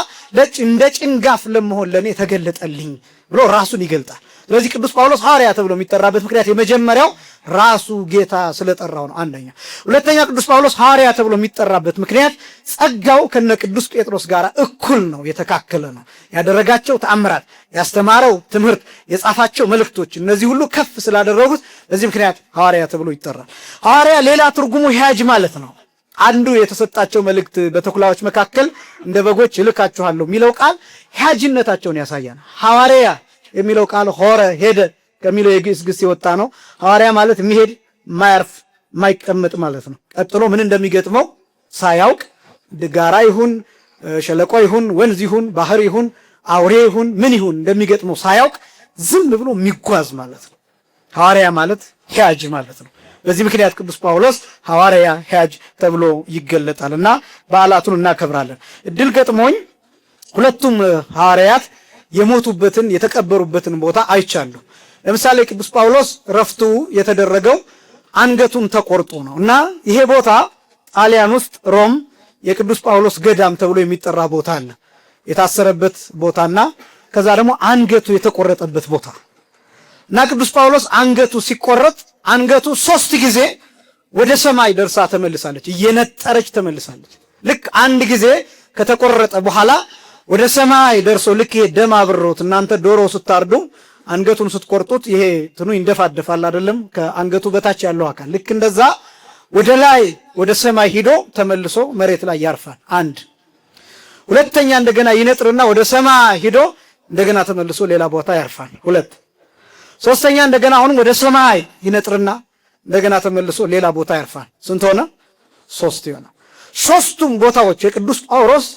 እንደ ጭንጋፍ ለመሆን ለኔ ተገለጠልኝ ብሎ ራሱን ይገልጣል። ስለዚህ ቅዱስ ጳውሎስ ሐዋርያ ተብሎ የሚጠራበት ምክንያት የመጀመሪያው ራሱ ጌታ ስለጠራው ነው። አንደኛ። ሁለተኛ ቅዱስ ጳውሎስ ሐዋርያ ተብሎ የሚጠራበት ምክንያት ጸጋው ከነ ቅዱስ ጴጥሮስ ጋር እኩል ነው፣ የተካከለ ነው። ያደረጋቸው ተአምራት፣ ያስተማረው ትምህርት፣ የጻፋቸው መልእክቶች እነዚህ ሁሉ ከፍ ስላደረጉት በዚህ ምክንያት ሐዋርያ ተብሎ ይጠራል። ሐዋርያ ሌላ ትርጉሙ ሂያጅ ማለት ነው። አንዱ የተሰጣቸው መልእክት በተኩላዎች መካከል እንደ በጎች እልካችኋለሁ የሚለው ቃል ሂያጅነታቸውን ያሳያል። ሐዋርያ የሚለው ቃል ሆረ ሄደ ከሚለው የግዕዝ ግስ የወጣ ነው። ሐዋርያ ማለት የሚሄድ ማያርፍ ማይቀመጥ ማለት ነው። ቀጥሎ ምን እንደሚገጥመው ሳያውቅ ጋራ ይሁን ሸለቆ ይሁን ወንዝ ይሁን ባህር ይሁን አውሬ ይሁን ምን ይሁን እንደሚገጥመው ሳያውቅ ዝም ብሎ የሚጓዝ ማለት ነው። ሐዋርያ ማለት ሂያጅ ማለት ነው። በዚህ ምክንያት ቅዱስ ጳውሎስ ሐዋርያ ሂያጅ ተብሎ ይገለጣልና በዓላቱን እናከብራለን። እድል ገጥሞኝ ሁለቱም ሐዋርያት የሞቱበትን የተቀበሩበትን ቦታ አይቻለሁ። ለምሳሌ ቅዱስ ጳውሎስ ረፍቱ የተደረገው አንገቱን ተቆርጦ ነው እና ይሄ ቦታ ጣሊያን ውስጥ ሮም የቅዱስ ጳውሎስ ገዳም ተብሎ የሚጠራ ቦታ አለ። የታሰረበት ቦታና ከዛ ደግሞ አንገቱ የተቆረጠበት ቦታ እና ቅዱስ ጳውሎስ አንገቱ ሲቆረጥ አንገቱ 3 ጊዜ ወደ ሰማይ ደርሳ ተመልሳለች፣ እየነጠረች ተመልሳለች። ልክ አንድ ጊዜ ከተቆረጠ በኋላ ወደ ሰማይ ደርሶ ልክ ይሄ ደም አብሮት እናንተ ዶሮ ስታርዱ አንገቱን ስትቆርጡት ይሄ ትኑ ይንደፋደፋል አይደለም? ከአንገቱ በታች ያለው አካል ልክ እንደዛ ወደ ላይ ወደ ሰማይ ሂዶ ተመልሶ መሬት ላይ ያርፋል። አንድ ሁለተኛ እንደገና ይነጥርና ወደ ሰማይ ሂዶ እንደገና ተመልሶ ሌላ ቦታ ያርፋል። ሁለት ሶስተኛ እንደገና አሁንም ወደ ሰማይ ይነጥርና እንደገና ተመልሶ ሌላ ቦታ ያርፋል። ስንት ሆነ? 3 ይሆናል። 3ቱም ቦታዎች የቅዱስ ጳውሎስ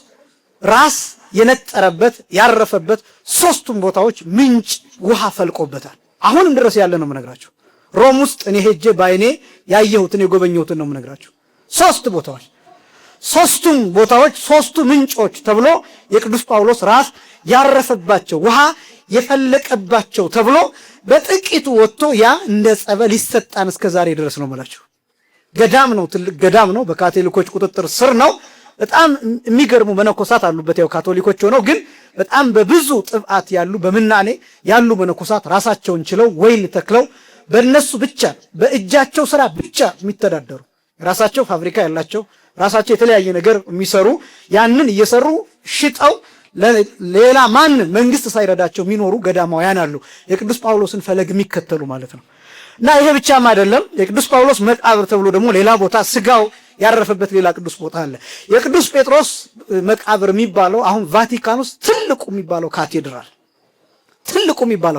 ራስ የነጠረበት ያረፈበት 3ቱም ቦታዎች ምንጭ ውሃ ፈልቆበታል። አሁንም ድረስ ያለ ነው የምነግራችሁ። ሮም ውስጥ እኔ ሄጄ ባይኔ ያየሁትን የጎበኘሁትን ነው የምነግራችሁ። 3 ቦታዎች 3ቱም ቦታዎች 3ቱ ምንጮች ተብሎ የቅዱስ ጳውሎስ ራስ ያረፈባቸው ውሃ የፈለቀባቸው ተብሎ በጥቂቱ ወጥቶ ያ እንደ ጸበል ይሰጣን እስከ ዛሬ ድረስ ነው የምላችሁ። ገዳም ነው፣ ትልቅ ገዳም ነው። በካቶሊኮች ቁጥጥር ስር ነው። በጣም የሚገርሙ መነኮሳት አሉበት። ያው ካቶሊኮች ሆነው ግን በጣም በብዙ ጥብዓት ያሉ በምናኔ ያሉ መነኮሳት ራሳቸውን ችለው ወይን ተክለው በእነሱ ብቻ በእጃቸው ስራ ብቻ የሚተዳደሩ ራሳቸው ፋብሪካ ያላቸው ራሳቸው የተለያየ ነገር የሚሰሩ ያንን እየሰሩ ሽጠው ሌላ ማን መንግስት ሳይረዳቸው የሚኖሩ ገዳማውያን አሉ። የቅዱስ ጳውሎስን ፈለግ የሚከተሉ ማለት ነው። እና ይሄ ብቻም አይደለም። የቅዱስ ጳውሎስ መቃብር ተብሎ ደግሞ ሌላ ቦታ ስጋው ያረፈበት ሌላ ቅዱስ ቦታ አለ። የቅዱስ ጴጥሮስ መቃብር የሚባለው አሁን ቫቲካን ውስጥ ትልቁ የሚባለው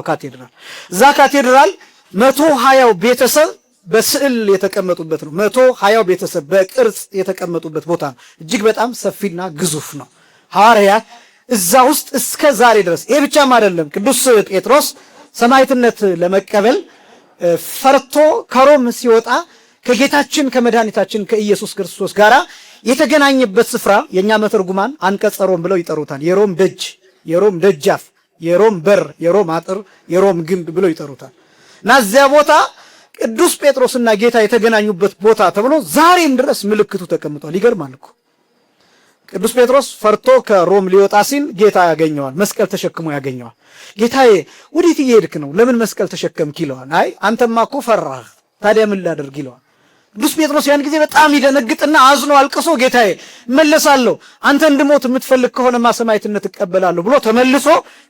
ካቴድራል እዛ ካቴድራል 120 ቤተሰብ በስዕል የተቀመጡበት ነው። 120 ቤተሰብ በቅርጽ የተቀመጡበት ቦታ ነው። እጅግ በጣም ሰፊና ግዙፍ ነው። ሐዋርያት እዛ ውስጥ እስከ ዛሬ ድረስ ይሄ ብቻም አይደለም። ቅዱስ ጴጥሮስ ሰማዕትነት ለመቀበል ፈርቶ ከሮም ሲወጣ ከጌታችን ከመድኃኒታችን ከኢየሱስ ክርስቶስ ጋር የተገናኘበት ስፍራ የኛ መተርጉማን አንቀጸ ሮም ብለው ይጠሩታል። የሮም ደጅ፣ የሮም ደጃፍ፣ የሮም በር፣ የሮም አጥር፣ የሮም ግንብ ብለው ይጠሩታል። እና እዚያ ቦታ ቅዱስ ጴጥሮስና ጌታ የተገናኙበት ቦታ ተብሎ ዛሬም ድረስ ምልክቱ ተቀምጧል። ይገርማል እኮ ቅዱስ ጴጥሮስ ፈርቶ ከሮም ሊወጣ ሲል ጌታ ያገኘዋል። መስቀል ተሸክሞ ያገኘዋል። ጌታዬ ወዴት እየሄድክ ነው? ለምን መስቀል ተሸከምክ ይለዋል። አይ አንተማ እኮ ፈራህ፣ ታዲያ ምን ላደርግ ይለዋል። ቅዱስ ጴጥሮስ ያን ጊዜ በጣም ይደነግጥና አዝኖ አልቅሶ ጌታዬ እመለሳለሁ፣ አንተ እንድሞት የምትፈልግ ከሆነማ ሰማዕትነት እቀበላለሁ ብሎ ተመልሶ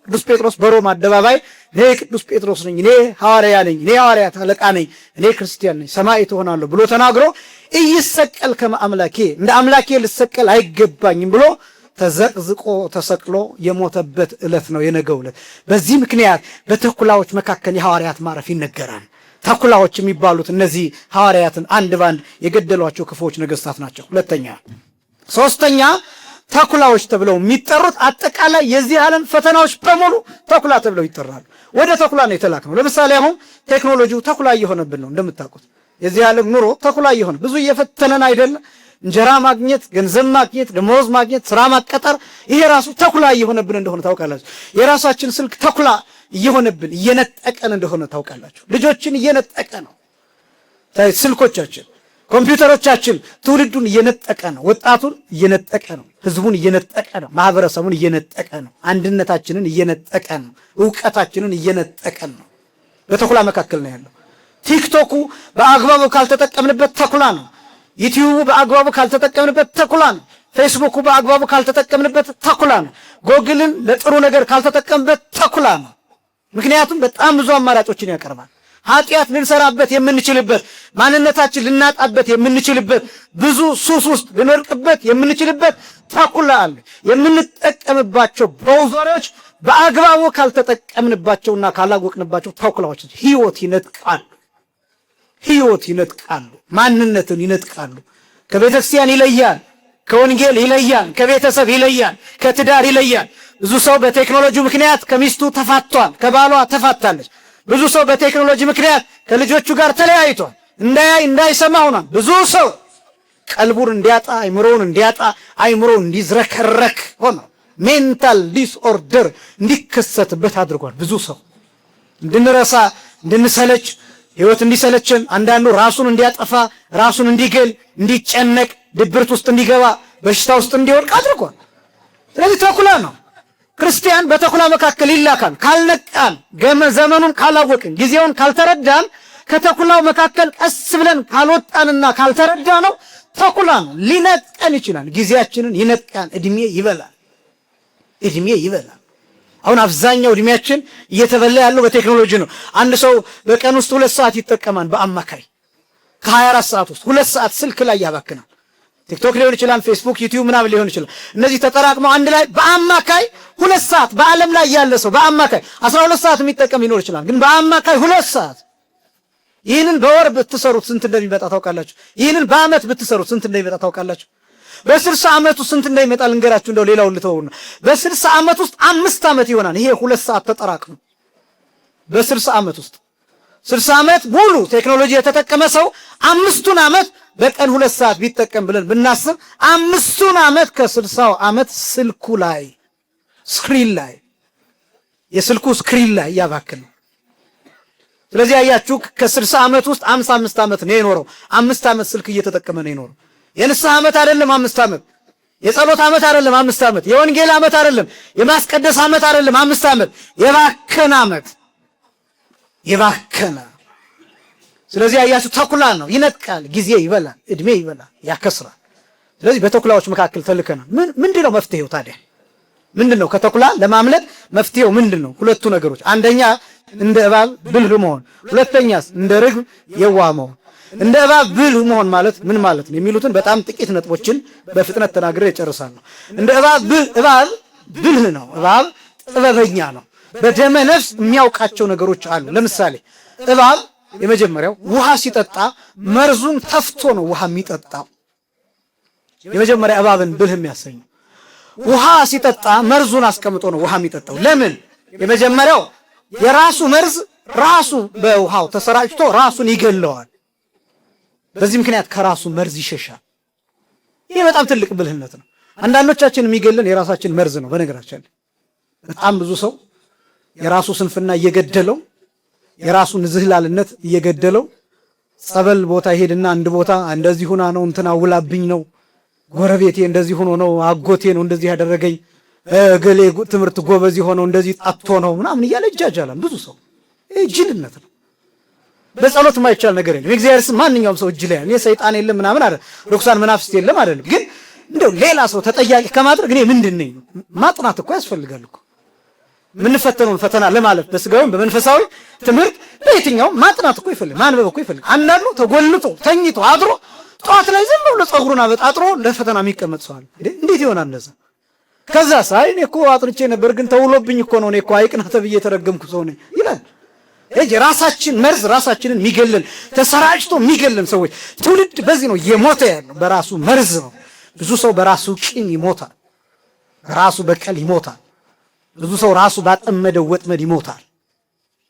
ቅዱስ ጴጥሮስ በሮም አደባባይ እኔ ቅዱስ ጴጥሮስ ነኝ፣ እኔ ሐዋርያ ነኝ፣ እኔ ሐዋርያት አለቃ ነኝ፣ እኔ ክርስቲያን ነኝ፣ ሰማዕት እሆናለሁ ብሎ ተናግሮ እይሰቀል ከመ አምላኬ እንደ አምላኬ ልሰቀል አይገባኝም ብሎ ተዘቅዝቆ ተሰቅሎ የሞተበት ዕለት ነው የነገው ዕለት። በዚህ ምክንያት በተኩላዎች መካከል የሐዋርያት ማረፍ ይነገራል። ተኩላዎች የሚባሉት እነዚህ ሐዋርያትን አንድ ባንድ የገደሏቸው ክፉዎች ነገስታት ናቸው። ሁለተኛ ሶስተኛ ተኩላዎች ተብለው የሚጠሩት አጠቃላይ የዚህ ዓለም ፈተናዎች በሙሉ ተኩላ ተብለው ይጠራሉ። ወደ ተኩላ ነው የተላክነው። ለምሳሌ አሁን ቴክኖሎጂው ተኩላ እየሆነብን ነው። እንደምታውቁት የዚህ ዓለም ኑሮ ተኩላ እየሆነ ብዙ እየፈተነን አይደለም? እንጀራ ማግኘት፣ ገንዘብ ማግኘት፣ ደሞዝ ማግኘት፣ ስራ ማቀጠር፣ ይሄ ራሱ ተኩላ እየሆነብን እንደሆነ ታውቃላችሁ። የራሳችን ስልክ ተኩላ እየሆነብን እየነጠቀን እንደሆነ ታውቃላችሁ። ልጆችን እየነጠቀ ነው ስልኮቻችን፣ ኮምፒውተሮቻችን ትውልዱን እየነጠቀ ነው። ወጣቱን እየነጠቀ ነው። ህዝቡን እየነጠቀ ነው። ማህበረሰቡን እየነጠቀ ነው። አንድነታችንን እየነጠቀ ነው። ዕውቀታችንን እየነጠቀ ነው። በተኩላ መካከል ነው ያለው። ቲክቶኩ በአግባቡ ካልተጠቀምንበት ተኩላ ነው። ዩቲዩቡ በአግባቡ ካልተጠቀምንበት ተኩላ ነው። ፌስቡኩ በአግባቡ ካልተጠቀምንበት ተኩላ ነው። ጎግልን ለጥሩ ነገር ካልተጠቀምበት ተኩላ ነው። ምክንያቱም በጣም ብዙ አማራጮችን ያቀርባል። ኃጢአት ልንሰራበት የምንችልበት ማንነታችን ልናጣበት የምንችልበት ብዙ ሱስ ውስጥ ልንወድቅበት የምንችልበት ተኩላ አለ። የምንጠቀምባቸው ብሮዘሮች በአግባቡ ካልተጠቀምንባቸውና ካላወቅንባቸው ተኩላዎች ህይወት ይነጥቃሉ፣ ማንነትን ይነጥቃሉ። ከቤተክርስቲያን ይለያል፣ ከወንጌል ይለያል፣ ከቤተሰብ ይለያል፣ ከትዳር ይለያል። ብዙ ሰው በቴክኖሎጂ ምክንያት ከሚስቱ ተፋቷል፣ ከባሏ ተፋታለች። ብዙ ሰው በቴክኖሎጂ ምክንያት ከልጆቹ ጋር ተለያይቷል፣ እንዳይሰማ ሆኗል። ብዙ ሰው ቀልቡን እንዲያጣ፣ አይምሮውን እንዲያጣ፣ አይምሮውን እንዲዝረከረክ ሆኗል። ሜንታል ዲስኦርደር እንዲከሰትበት አድርጓል። ብዙ ሰው እንድንረሳ፣ እንድንሰለች፣ ህይወት እንዲሰለችን፣ አንዳንዱ ራሱን እንዲያጠፋ፣ ራሱን እንዲገል፣ እንዲጨነቅ፣ ድብርት ውስጥ እንዲገባ፣ በሽታ ውስጥ እንዲወድቅ አድርጓል። ስለዚህ ተኩላ ነው። ክርስቲያን በተኩላ መካከል ይላካል። ካልነቃን፣ ዘመኑን ካላወቅን፣ ጊዜውን ካልተረዳን፣ ከተኩላው መካከል ቀስ ብለን ካልወጣንና ካልተረዳ ነው ተኩላ ነው። ሊነጥቀን ይችላል። ጊዜያችንን ይነጥቃል። እድሜ ይበላል። አሁን አብዛኛው እድሜያችን እየተበላ ያለው በቴክኖሎጂ ነው። አንድ ሰው በቀን ውስጥ 2 ሰዓት ይጠቀማል። በአማካይ ከ24 ሰዓት ውስጥ 2 ሰዓት ስልክ ላይ ያባክናል። ቲክቶክ ሊሆን ይችላል፣ ፌስቡክ፣ ዩቲዩብ ምናምን ሊሆን ይችላል። እነዚህ ተጠራቅመው አንድ ላይ በአማካይ 2 ሰዓት በዓለም ላይ ያለ ሰው በአማካይ 12 ሰዓት የሚጠቀም ሊኖር ይችላል። ግን በአማካይ 2 ሰዓት። ይህንን በወር ብትሰሩት ስንት እንደሚመጣ ታውቃላችሁ? ይህንን በአመት ብትሰሩት ስንት እንደሚመጣ ታውቃላችሁ? በ60 ዓመት ውስጥ ስንት እንደሚመጣ ልንገራችሁ። እንደው ሌላውን ልተውና በ60 ዓመት ውስጥ 5 ዓመት ይሆናል። ይሄ 2 ሰዓት ተጠራቅሞ በ60 ዓመት ውስጥ 60 ዓመት ሙሉ ቴክኖሎጂ የተጠቀመ ሰው 5ቱን ዓመት በቀን 2 ሰዓት ቢጠቀም ብለን ብናስብ 5ቱን ዓመት ከ60ው ዓመት ስልኩ ላይ የስልኩ ስክሪን ላይ ያባክነው። ስለዚህ አያችሁ ከ60 ዓመት ውስጥ 55 ዓመት ነው የኖረው። 5 ዓመት ስልክ እየተጠቀመ ነው የኖረው። የንስሐ ዓመት አይደለም 5 ዓመት፣ የጸሎት ዓመት አይደለም 5 ዓመት፣ የወንጌል ዓመት አይደለም፣ የማስቀደስ ዓመት አይደለም 5 ዓመት፣ የባከነ ዓመት የባከነ። ስለዚህ አያችሁ ተኩላ ነው። ይነጥቃል፣ ጊዜ ይበላል፣ እድሜ ይበላል፣ ያከስራል። ስለዚህ በተኩላዎች መካከል ተልከናል። ምንድነው መፍትሄው ታዲያ? ምንድነው ከተኩላ ለማምለጥ መፍትሄው ምንድነው? ሁለቱ ነገሮች፣ አንደኛ እንደ እባብ ብልህ መሆን፣ ሁለተኛስ እንደ ርግብ የዋህ መሆን። እንደ እባብ ብልህ መሆን ማለት ምን ማለት ነው የሚሉትን በጣም ጥቂት ነጥቦችን በፍጥነት ተናግሬ እጨርሳለሁ። እንደ እባብ ብልህ ነው። እባብ ጥበበኛ ነው። በደመ ነፍስ የሚያውቃቸው ነገሮች አሉ። ለምሳሌ እባብ የመጀመሪያው ውሃ ሲጠጣ መርዙን ተፍቶ ነው ውሃ የሚጠጣው። የመጀመሪያ እባብን ብልህ የሚያሰኘው ውሃ ሲጠጣ መርዙን አስቀምጦ ነው ውሃ የሚጠጣው። ለምን? የመጀመሪያው የራሱ መርዝ ራሱ በውሃው ተሰራጭቶ ራሱን ይገለዋል። በዚህ ምክንያት ከራሱ መርዝ ይሸሻል። ይሄ በጣም ትልቅ ብልህነት ነው። አንዳንዶቻችን የሚገለን የራሳችን መርዝ ነው። በነገራችን በጣም ብዙ ሰው የራሱ ስንፍና እየገደለው፣ የራሱ ንዝህላልነት እየገደለው ጸበል ቦታ ይሄድና አንድ ቦታ እንደዚህ ሆና ነው እንትና ውላብኝ ነው፣ ጎረቤቴ እንደዚህ ሆኖ ነው፣ አጎቴ ነው እንደዚህ ያደረገኝ፣ ገሌ ትምህርት ጎበዝ ሆነው እንደዚህ ጣጥቶ ነው ምናምን እያለ ይጃጃላል። ብዙ ሰው ይሄ ጅልነት ነው። በጸሎት የማይቻል ነገር የለም። የእግዚአብሔር ስም ማንኛውም ሰው እጅ ላይ ያለ ሰይጣን የለም ምናምን አይደል፣ ርኩሳን መናፍስት የለም አይደለም። ግን እንደው ሌላ ሰው ተጠያቂ ከማድረግ እኔ ምንድን ነኝ ማጥናት እኮ ያስፈልጋል እኮ። የምንፈተነውን ፈተና ለማለፍ በስጋውም በመንፈሳዊ ትምህርት በየትኛውም ማጥናት እኮ ይፈልጋል፣ ማንበብ እኮ ይፈልጋል። አንዳንዱ ተጎልቶ ተኝቶ አድሮ ጠዋት ላይ ዝም ብሎ ጸጉሩን አበጣጥሮ ለፈተና የሚቀመጥ ሰው አለ። እንዴት ይሆናል እንደዛ? ከዛ ሳይ እኔ እኮ አጥንቼ ነበር ግን ተውሎብኝ እኮ ነው፣ እኔ እኮ አይቅና ተብዬ የተረገምኩ ሰው ነኝ ይላል። ራሳችን መርዝ ራሳችንን የሚገለን ተሰራጭቶ የሚገለን ሰዎች ትውልድ በዚህ ነው እየሞተ ያለው፣ በራሱ መርዝ ነው። ብዙ ሰው በራሱ ቂም ይሞታል፣ በራሱ በቀል ይሞታል። ብዙ ሰው ራሱ ባጠመደው ወጥመድ ይሞታል፣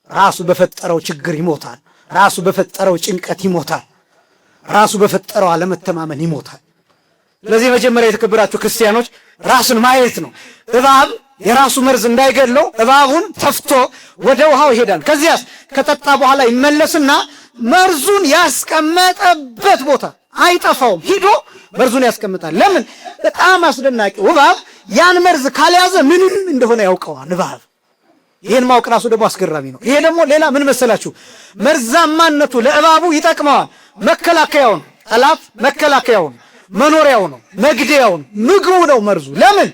ራሱ በፈጠረው ችግር ይሞታል፣ ራሱ በፈጠረው ጭንቀት ይሞታል፣ ራሱ በፈጠረው አለመተማመን ይሞታል። ስለዚህ መጀመሪያ የተከበራችሁ ክርስቲያኖች ራስን ማየት ነው። እባብ የራሱ መርዝ እንዳይገለው እባቡን ተፍቶ ወደ ውሃው ይሄዳል። ከዚያስ ከጠጣ በኋላ ይመለስና መርዙን ያስቀመጠበት ቦታ አይጠፋውም፣ ሂዶ መርዙን ያስቀምጣል። ለምን? በጣም አስደናቂው እባብ ያን መርዝ ካልያዘ ምንም እንደሆነ ያውቀዋል እባብ። ይሄን ማወቅ ራሱ ደግሞ አስገራሚ ነው። ይሄ ደግሞ ሌላ ምን መሰላችሁ? መርዛማነቱ ለእባቡ ይጠቅመዋል። መከላከያው ነው። ጠላት መከላከያው ነው፣ መኖሪያው ነው፣ መግደያው ነው፣ ምግቡ ነው መርዙ። ለምን?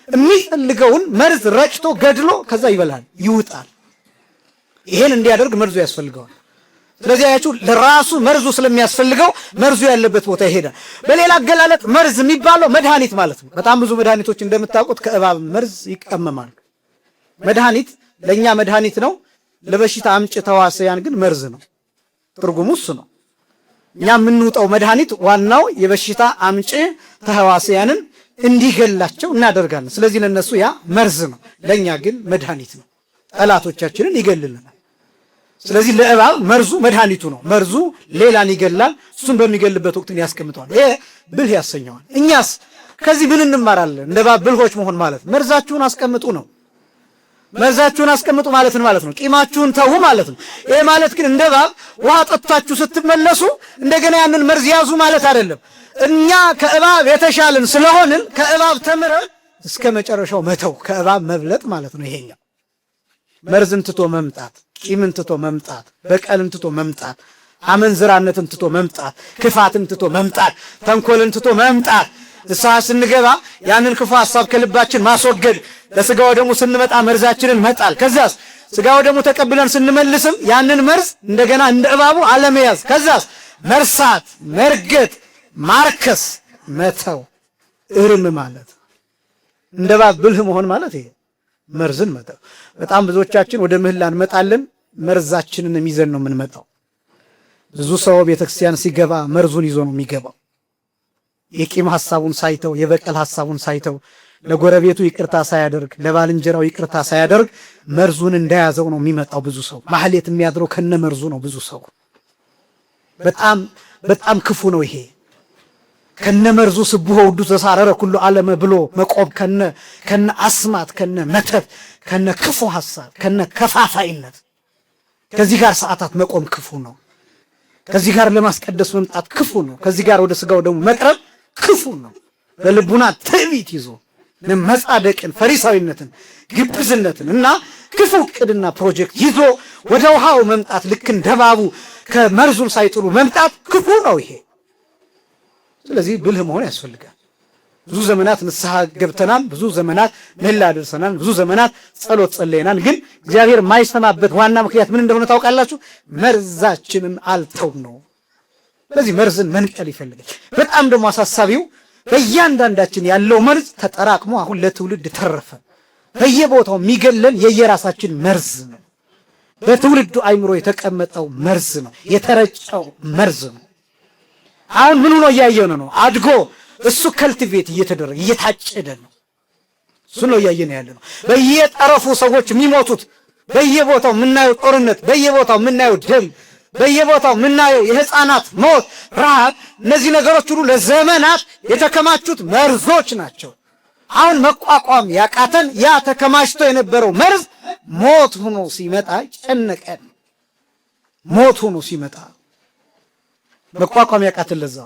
የሚፈልገውን መርዝ ረጭቶ ገድሎ ከዛ ይበላል፣ ይውጣል። ይሄን እንዲያደርግ መርዙ ያስፈልገዋል። ስለዚህ ያያችሁ ለራሱ መርዙ ስለሚያስፈልገው መርዙ ያለበት ቦታ ይሄዳል። በሌላ አገላለጥ መርዝ የሚባለው መድኃኒት ማለት ነው። በጣም ብዙ መድኃኒቶች እንደምታውቁት ከእባብ መርዝ ይቀመማሉ። መድኃኒት ለኛ መድኃኒት ነው፣ ለበሽታ አምጪ ተዋሲያን ግን መርዝ ነው። ትርጉሙ እሱ ነው። እኛ የምንውጠው መድኃኒት ዋናው የበሽታ አምጪ ተዋሲያንን እንዲገላቸው እናደርጋለን። ስለዚህ ለነሱ ያ መርዝ ነው፣ ለኛ ግን መድኃኒት ነው። ጠላቶቻችንን ይገልልናል። ስለዚህ ለእባብ መርዙ መድኃኒቱ ነው። መርዙ ሌላን ይገላል። እሱን በሚገልበት ወቅት ያስቀምጠዋል። ይሄ ብልህ ያሰኘዋል። እኛስ ከዚህ ምን እንማራለን? እንደ እባብ ብልሆች መሆን ማለት መርዛችሁን አስቀምጡ ነው። መርዛችሁን አስቀምጡ ማለት ነው። ቂማችሁን ተዉ ማለት ነው። ይሄ ማለት ግን እንደ እባብ ውሃ ጠጥታችሁ ስትመለሱ እንደገና ያንን መርዝ ያዙ ማለት አይደለም። እኛ ከእባብ የተሻልን ስለሆንን ከእባብ ተምረን እስከ መጨረሻው መተው፣ ከእባብ መብለጥ ማለት ነው። ይሄኛው መርዝን ትቶ መምጣት፣ ቂምን ትቶ መምጣት፣ በቀልን ትቶ መምጣት፣ አመንዝራነትን ትቶ መምጣት፣ ክፋትን ትቶ መምጣት፣ ተንኮልን ትቶ መምጣት፣ ንስሐ ስንገባ ያንን ክፉ ሐሳብ ከልባችን ማስወገድ፣ ለስጋው ደግሞ ስንመጣ መርዛችንን መጣል፣ ከዛስ ስጋው ደግሞ ተቀብለን ስንመልስም ያንን መርዝ እንደገና እንደ እባቡ አለመያዝ፣ ከዛስ መርሳት፣ መርገጥ፣ ማርከስ፣ መተው፣ እርም ማለት እንደ እባብ ብልህ መሆን ማለት ይሄ መርዝን መተው። በጣም ብዙዎቻችን ወደ ምህላ እንመጣለን፣ መርዛችንን ይዘን ነው የምንመጣው። ብዙ ሰው ቤተክርስቲያን ሲገባ መርዙን ይዞ ነው የሚገባው። የቂም ሐሳቡን ሳይተው፣ የበቀል ሐሳቡን ሳይተው፣ ለጎረቤቱ ይቅርታ ሳያደርግ፣ ለባልንጀራው ይቅርታ ሳያደርግ መርዙን እንደያዘው ነው የሚመጣው። ብዙ ሰው ማህሌት የሚያድረው ከነ መርዙ ነው። ብዙ ሰው በጣም ክፉ ነው ይሄ። ከነ መርዙ ስቡሆ ውዱስ ተሳረረ ኩሉ ዓለመ ብሎ መቆም ከነ አስማት፣ ከነ መተት፣ ከነ ክፉ ሐሳብ፣ ከነ ከፋፋይነት ከዚህ ጋር ሰዓታት መቆም ክፉ ነው። ከዚህ ጋር ለማስቀደስ መምጣት ክፉ ነው። ከዚህ ጋር ወደ ስጋው ደግሞ መቅረብ ክፉ ነው። በልቡና ትዕቢት ይዞ መጻደቅን፣ ፈሪሳዊነትን፣ ግብዝነትን እና ክፉ ዕቅድና ፕሮጀክት ይዞ ወደ ውሃው መምጣት፣ ልክ እንደ እባቡ ከመርዙን ሳይጥሉ መምጣት ክፉ ነው ይሄ። ስለዚህ ብልህ መሆን ያስፈልጋል። ብዙ ዘመናት ንስሐ ገብተናል፣ ብዙ ዘመናት ምህላ ደርሰናል፣ ብዙ ዘመናት ጸሎት ጸለየናል። ግን እግዚአብሔር የማይሰማበት ዋና ምክንያት ምን እንደሆነ ታውቃላችሁ? መርዛችንን አልተው ነው። ስለዚህ መርዝን መንቀል ይፈልጋል። በጣም ደግሞ አሳሳቢው በእያንዳንዳችን ያለው መርዝ ተጠራቅሞ አሁን ለትውልድ ተረፈ። በየቦታው የሚገለን የየራሳችን መርዝ ነው። በትውልዱ አይምሮ የተቀመጠው መርዝ ነው፣ የተረጨው መርዝ ነው። አሁን ምን ሆኖ እያየን ነው? አድጎ እሱ ከልቲቬት እየተደረገ እየታጨደ ነው። እሱ ነው እያየን ያለ ነው። በየጠረፉ ሰዎች የሚሞቱት፣ በየቦታው የምናየው ጦርነት፣ በየቦታው የምናየው ደም፣ በየቦታው የምናየው የህፃናት ሞት፣ ረሃብ፣ እነዚህ ነገሮች ሁሉ ለዘመናት የተከማቹት መርዞች ናቸው። አሁን መቋቋም ያቃተን ያ ተከማችቶ የነበረው መርዝ ሞት ሆኖ ሲመጣ ጨነቀን። ሞት ሆኖ ሲመጣ መቋቋም ያቃተን ለዛ።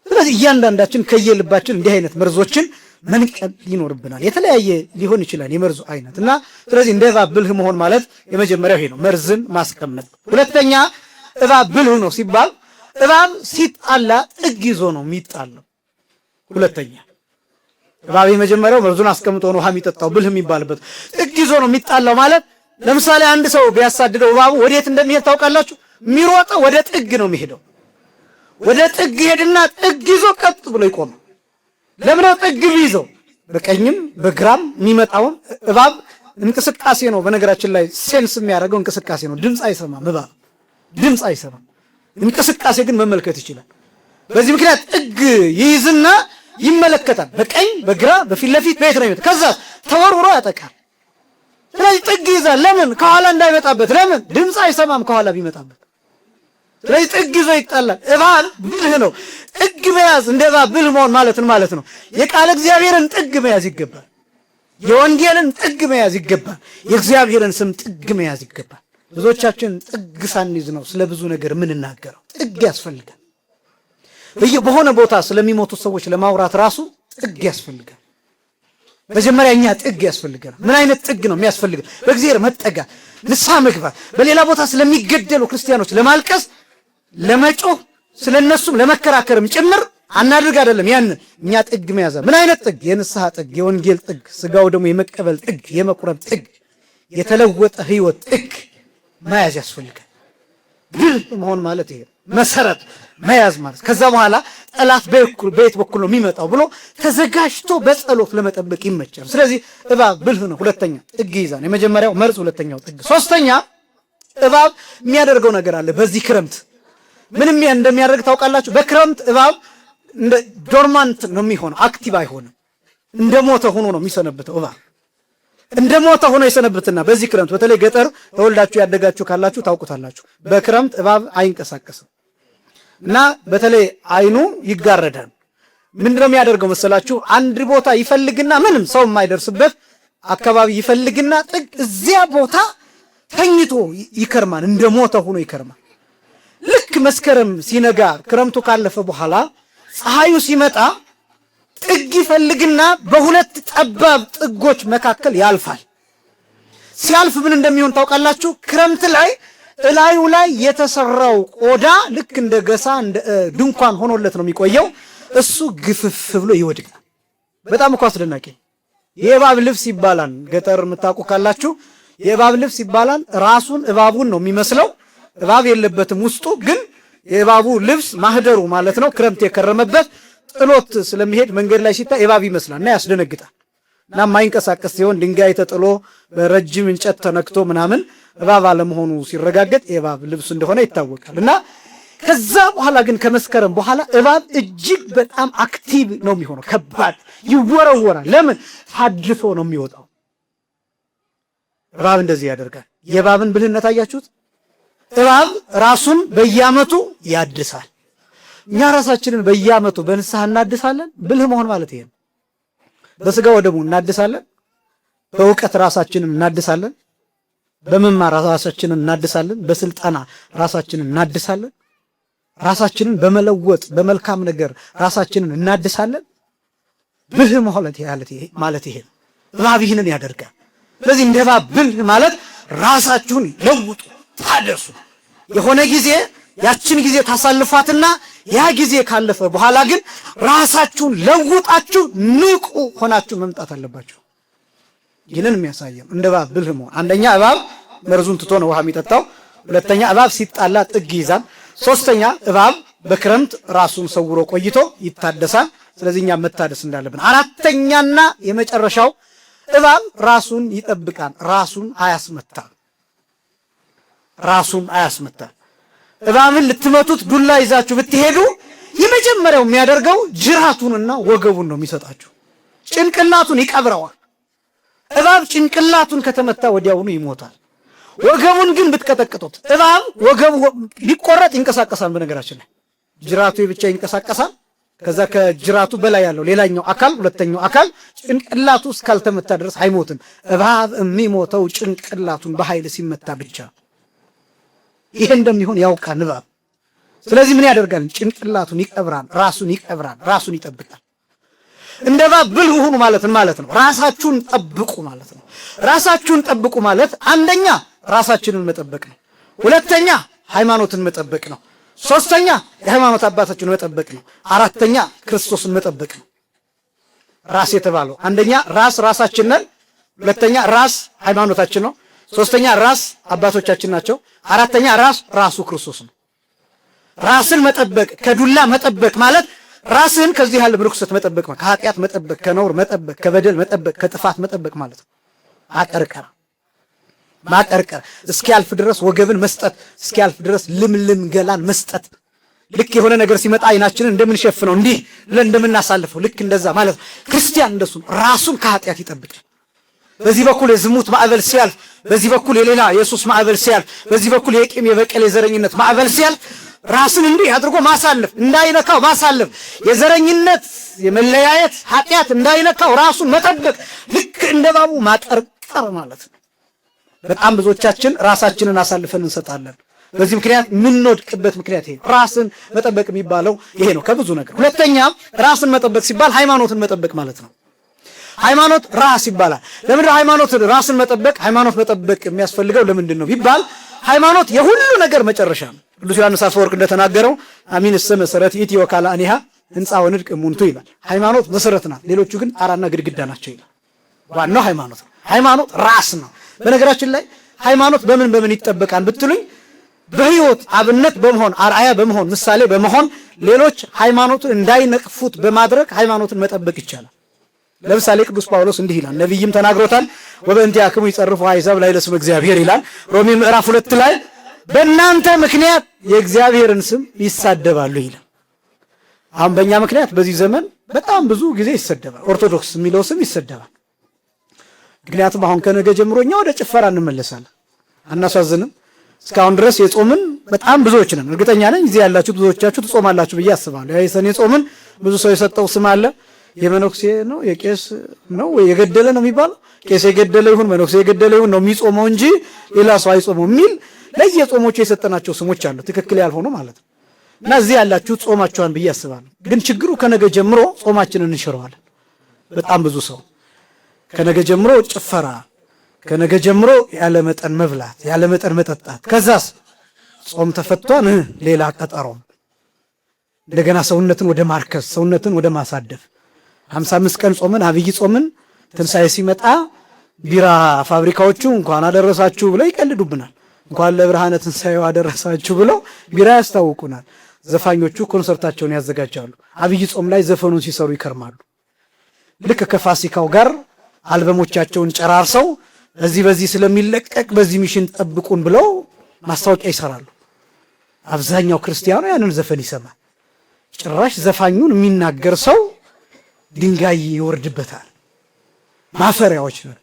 ስለዚህ እያንዳንዳችን ከየልባችን እንዲህ አይነት መርዞችን መንቀል ይኖርብናል። የተለያየ ሊሆን ይችላል የመርዙ አይነት እና ስለዚህ እንደ እባብ ብልህ መሆን ማለት የመጀመሪያው ይሄ ነው፣ መርዝን ማስቀመጥ። ሁለተኛ እባብ ብልህ ነው ሲባል እባብ ሲጣላ ጥግ ይዞ ነው የሚጣለው። ሁለተኛ እባብ የመጀመሪያው መርዙን አስቀምጦ ነው ውሃ የሚጠጣው። ብልህ የሚባልበት ጥግ ይዞ ነው የሚጣላው ማለት ለምሳሌ አንድ ሰው ቢያሳድደው እባቡ ወዴት እንደሚሄድ ታውቃላችሁ? የሚሮጠው ወደ ጥግ ነው የሚሄደው። ወደ ጥግ ሄድና ጥግ ይዞ ቀጥ ብሎ ይቆማል። ለምን ነው ጥግ ቢይዘው? በቀኝም በግራም የሚመጣውን እባብ እንቅስቃሴ ነው። በነገራችን ላይ ሴንስ የሚያደርገው እንቅስቃሴ ነው። ድምፅ አይሰማም። እባብ ድምፅ አይሰማም፣ እንቅስቃሴ ግን መመልከት ይችላል። በዚህ ምክንያት ጥግ ይይዝና ይመለከታል። በቀኝ በግራ በፊት ለፊት በየት ነው የሚመጣው? ከዛ ተወርውሮ ያጠቃል። ስለዚህ ጥግ ይይዛል። ለምን? ከኋላ እንዳይመጣበት። ለምን? ድምፅ አይሰማም ከኋላ ቢመጣበት። ስለዚህ ጥግ ይዞ ይጣላል። እባብ ብልህ ነው። ጥግ መያዝ እንደ እባብ ብልህ መሆን ማለት ነው። የቃለ እግዚአብሔርን ጥግ መያዝ ይገባል። የወንጌልን ጥግ መያዝ ይገባል። የእግዚአብሔርን ስም ጥግ መያዝ ይገባል። ብዙዎቻችን ጥግ ሳንይዝ ነው ስለ ብዙ ነገር የምንናገረው። ጥግ ያስፈልጋል። በሆነ ቦታ ስለሚሞቱ ሰዎች ለማውራት ራሱ ጥግ ያስፈልጋል። መጀመሪያ እኛ ጥግ ያስፈልጋል። ምን አይነት ጥግ ነው የሚያስፈልገው? በእግዚአብሔር መጠጋት፣ ንስሐ መግባት፣ በሌላ ቦታ ስለሚገደሉ ክርስቲያኖች ለማልቀስ ለመጮህ፣ ስለነሱም ለመከራከርም ጭምር አናድርግ አይደለም። ያንን እኛ ጥግ መያዝ። ምን አይነት ጥግ? የንስሐ ጥግ፣ የወንጌል ጥግ፣ ስጋው ደግሞ የመቀበል ጥግ፣ የመቁረብ ጥግ፣ የተለወጠ ህይወት ጥግ መያዝ ያስፈልጋል። ብልህ መሆን ማለት ይሄ መሰረት መያዝ ማለት። ከዛ በኋላ ጠላት በየት በኩል ነው የሚመጣው ብሎ ተዘጋጅቶ በጸሎት ለመጠበቅ ይመቻል። ስለዚህ እባብ ብልህ ነው። ሁለተኛ ጥግ ይዛል። የመጀመሪያው መርዝ፣ ሁለተኛው ጥግ። ሶስተኛ እባብ የሚያደርገው ነገር አለ። በዚህ ክረምት ምንም እንደሚያደርግ ታውቃላችሁ? በክረምት እባብ እንደ ዶርማንት ነው የሚሆነው፣ አክቲቭ አይሆንም። እንደ ሞተ ሆኖ ነው የሚሰነብተው። እባብ እንደ ሞተ ሆኖ ይሰነብትና በዚህ ክረምት በተለይ ገጠር ተወልዳችሁ ያደጋችሁ ካላችሁ ታውቁታላችሁ። በክረምት እባብ አይንቀሳቀስም እና በተለይ አይኑ ይጋረዳል። ምንድነው የሚያደርገው መሰላችሁ? አንድ ቦታ ይፈልግና ምንም ሰው የማይደርስበት አካባቢ ይፈልግና ጥግ እዚያ ቦታ ተኝቶ ይከርማል። እንደ ሞተ ሆኖ ይከርማል። ልክ መስከረም ሲነጋ ክረምቱ ካለፈ በኋላ ፀሐዩ ሲመጣ ጥግ ይፈልግና በሁለት ጠባብ ጥጎች መካከል ያልፋል። ሲያልፍ ምን እንደሚሆን ታውቃላችሁ? ክረምት ላይ እላዩ ላይ የተሰራው ቆዳ ልክ እንደ ገሳ እንደ ድንኳን ሆኖለት ነው የሚቆየው። እሱ ግፍፍ ብሎ ይወድቃል። በጣም እኮ አስደናቂ። የእባብ ልብስ ይባላል። ገጠር የምታውቁ ካላችሁ የእባብ ልብስ ይባላል። ራሱን እባቡን ነው የሚመስለው። እባብ የለበትም ውስጡ፣ ግን የእባቡ ልብስ ማህደሩ ማለት ነው ክረምት የከረመበት ጥሎት ስለሚሄድ መንገድ ላይ ሲታይ እባብ ይመስላል እና ያስደነግጣል። እና የማይንቀሳቀስ ሲሆን ድንጋይ ተጥሎ በረጅም እንጨት ተነክቶ ምናምን እባብ አለመሆኑ ሲረጋገጥ የእባብ ልብስ እንደሆነ ይታወቃል። እና ከዛ በኋላ ግን ከመስከረም በኋላ እባብ እጅግ በጣም አክቲቭ ነው የሚሆነው። ከባድ ይወረወራል። ለምን? ታድሶ ነው የሚወጣው። እባብ እንደዚህ ያደርጋል። የእባብን ብልህነት አያችሁት? እባብ ራሱን በየዓመቱ ያድሳል። እኛ ራሳችንን በየዓመቱ በንስሐ እናድሳለን። ብልህ መሆን ማለት ይሄ ነው። በስጋ ወደሙ እናድሳለን። በእውቀት ራሳችንን እናድሳለን። በመማር ራሳችንን እናድሳለን። በስልጠና ራሳችንን እናድሳለን። ራሳችንን በመለወጥ በመልካም ነገር ራሳችንን እናድሳለን። ብልህ ማለት ይሄ ነው። እባብ ይህንን ያደርጋል። ስለዚህ እንደ እባብ ብልህ ማለት ራሳችሁን ለውጡ፣ ታደሱ። የሆነ ጊዜ ያችን ጊዜ ታሳልፏትና ያ ጊዜ ካለፈ በኋላ ግን ራሳችሁን ለውጣችሁ ንቁ ሆናችሁ መምጣት አለባችሁ። ይህንን የሚያሳየው እንደ እባብ ብልህ መሆን። አንደኛ እባብ መርዙን ትቶ ነው ውሃ የሚጠጣው። ሁለተኛ እባብ ሲጣላ ጥግ ይይዛል። ሶስተኛ እባብ በክረምት ራሱን ሰውሮ ቆይቶ ይታደሳል። ስለዚህ እኛ መታደስ እንዳለብን። አራተኛና የመጨረሻው እባብ ራሱን ይጠብቃል። ራሱን አያስመታል። እባብን ልትመቱት ዱላ ይዛችሁ ብትሄዱ የመጀመሪያው የሚያደርገው ጅራቱንና ወገቡን ነው የሚሰጣችሁ። ጭንቅላቱን ይቀብረዋል። እባብ ጭንቅላቱን ከተመታ ወዲያውኑ ይሞታል። ወገቡን ግን ብትቀጠቅጡት እባብ ወገቡ ሊቆረጥ ይንቀሳቀሳል። በነገራችን ላይ ጅራቱ ብቻ ይንቀሳቀሳል። ከዛ ከጅራቱ በላይ ያለው ሌላኛው አካል ሁለተኛው አካል ጭንቅላቱ እስካልተመታ ድረስ አይሞትም። እባብ የሚሞተው ጭንቅላቱን በኃይል ሲመታ ብቻ። ይሄ እንደሚሆን ያውቃል እባብ። ስለዚህ ምን ያደርጋል? ጭንቅላቱን ይቀብራል፣ ራሱን ይጠብቃል። እንደ እባብ ብልህ ሁኑ ማለት ነው። ራሳችሁን ጠብቁ ማለት ነው። ራሳችሁን ጠብቁ ማለት አንደኛ ራሳችንን መጠበቅ ነው። ሁለተኛ ሃይማኖትን መጠበቅ ነው። ሶስተኛ የሃይማኖት አባቶችን መጠበቅ ነው። አራተኛ ክርስቶስን መጠበቅ ነው። ራስ የተባለው አንደኛ ራሳችን ነን። ሁለተኛ ሃይማኖታችን ነው። ሶስተኛ አባቶቻችን ናቸው። አራተኛ ራሱ ክርስቶስ ነው። ራስን መጠበቅ ከዱላ መጠበቅ ማለት ራስን ከዚህ ያለ ርኩሰት መጠበቅ ማለት ከኃጢአት መጠበቅ፣ ከነውር መጠበቅ፣ ከበደል መጠበቅ፣ ከጥፋት መጠበቅ ማለት ነው። ማቀርቀር እስኪያልፍ ድረስ ወገብን መስጠት፣ እስኪያልፍ ድረስ ልምልም ገላን መስጠት። ልክ የሆነ ነገር ሲመጣ አይናችንን እንደምንሸፍነው እንዲህ ብለን እንደምናሳልፈው ልክ እንደዛ ማለት ነው። ክርስቲያን እንደሱ ራሱን ከኃጢአት ይጠብቃል። በዚህ በኩል የዝሙት ማዕበል ሲያልፍ፣ በዚህ በኩል የሌላ የሱስ ማዕበል ሲያልፍ፣ በዚህ በኩል የቂም የበቀል የዘረኝነት ማዕበል ሲያልፍ ራስን እንዲህ አድርጎ ማሳለፍ፣ እንዳይነካው ማሳለፍ፣ የዘረኝነት የመለያየት ኃጢአት እንዳይነካው ራሱን መጠበቅ፣ ልክ እንደ እባቡ ማቀርቀር ማለት ነው። በጣም ብዙዎቻችን ራሳችንን አሳልፈን እንሰጣለን። በዚህ ምክንያት የምንወድቅበት ምክንያት ይሄ ራስን መጠበቅ የሚባለው ይሄ ነው ከብዙ ነገር። ሁለተኛ ራስን መጠበቅ ሲባል ሃይማኖትን መጠበቅ ማለት ነው። ሃይማኖት ራስ ይባላል። ለምንድነው ራስን መጠበቅ የሚያስፈልገው ለምንድን ነው ቢባል ሃይማኖት የሁሉ ነገር መጨረሻ ነው። ቅዱስ ዮሐንስ አፈወርቅ እንደተናገረው አሚን እሰ መሰረት ኢቲ ወካላ አኒሃ ህንፃ ወንድቅ ሙንቱ ይላል። ሃይማኖት መሰረት ናት፣ ሌሎቹ ግን ጣራና ግድግዳ ናቸው ይላል። ዋናው ሃይማኖት ራስ ነው። በነገራችን ላይ ሃይማኖት በምን ይጠበቃል ብትሉኝ በህይወት አብነት በመሆን አርአያ በመሆን ምሳሌ በመሆን ሌሎች ሃይማኖቱን እንዳይነቅፉት በማድረግ ሃይማኖትን መጠበቅ ይቻላል። ለምሳሌ ቅዱስ ጳውሎስ እንዲህ ይላል፣ ነብይም ተናግሮታል። ወበእንቲአክሙ ይጸርፉ አሕዛብ ላይ ለስመ እግዚአብሔር ይላል ሮሜ ምዕራፍ 2 ላይ በእናንተ ምክንያት የእግዚአብሔርን ስም ይሳደባሉ ይላል። አሁን በእኛ ምክንያት በዚህ ዘመን በጣም ብዙ ጊዜ ይሰደባል። ኦርቶዶክስ የሚለው ስም ይሰደባል። ምክንያቱም አሁን ከነገ ጀምሮ እኛ ወደ ጭፈራ እንመለሳለን። አናሳዝንም? እስካሁን ድረስ የጾምን በጣም ብዙዎች ነን። እርግጠኛ ነኝ እዚህ ያላችሁ ብዙዎቻችሁ ትጾማላችሁ ብዬ አስባለሁ። የሰኔ ጾምን ብዙ ሰው የሰጠው ስም አለ። የመነኩሴ ነው የቄስ ነው የገደለ ነው የሚባለው። ቄስ የገደለ ይሁን መነኩሴ የገደለ ይሁን ነው የሚጾመው እንጂ ሌላ ሰው አይጾመው የሚል ለየጾሞቹ የሰጠናቸው ስሞች አሉ፣ ትክክል ያልሆኑ ማለት ነው። እና እዚህ ያላችሁ ጾማችኋን ብዬ አስባለሁ። ግን ችግሩ ከነገ ጀምሮ ጾማችንን እንሽረዋለን። በጣም ብዙ ሰው ከነገ ጀምሮ ጭፈራ፣ ከነገ ጀምሮ ያለ መጠን መብላት፣ ያለ መጠን መጠጣት፣ ከዛስ ጾም ተፈቷን ሌላ ቀጠሮ እንደገና ሰውነትን ወደ ማርከስ፣ ሰውነትን ወደ ማሳደፍ 55 ቀን ጾምን አብይ ጾምን ትንሣኤ ሲመጣ ቢራ ፋብሪካዎቹ እንኳን አደረሳችሁ ብለው ይቀልዱብናል። እንኳን ለብርሃነ ትንሣኤው አደረሳችሁ ብለው ቢራ ያስታውቁናል። ዘፋኞቹ ኮንሰርታቸውን ያዘጋጃሉ። አብይ ጾም ላይ ዘፈኑን ሲሰሩ ይከርማሉ። ልክ ከፋሲካው ጋር አልበሞቻቸውን ጨራርሰው በዚህ ስለሚለቀቅ በዚህ ሚሽን ጠብቁን ብለው ማስታወቂያ ይሰራሉ። አብዛኛው ክርስቲያኑ ያንን ዘፈን ይሰማል። ጭራሽ ዘፋኙን የሚናገር ሰው ድንጋይ ይወርድበታል። ማፈሪያዎች ነው።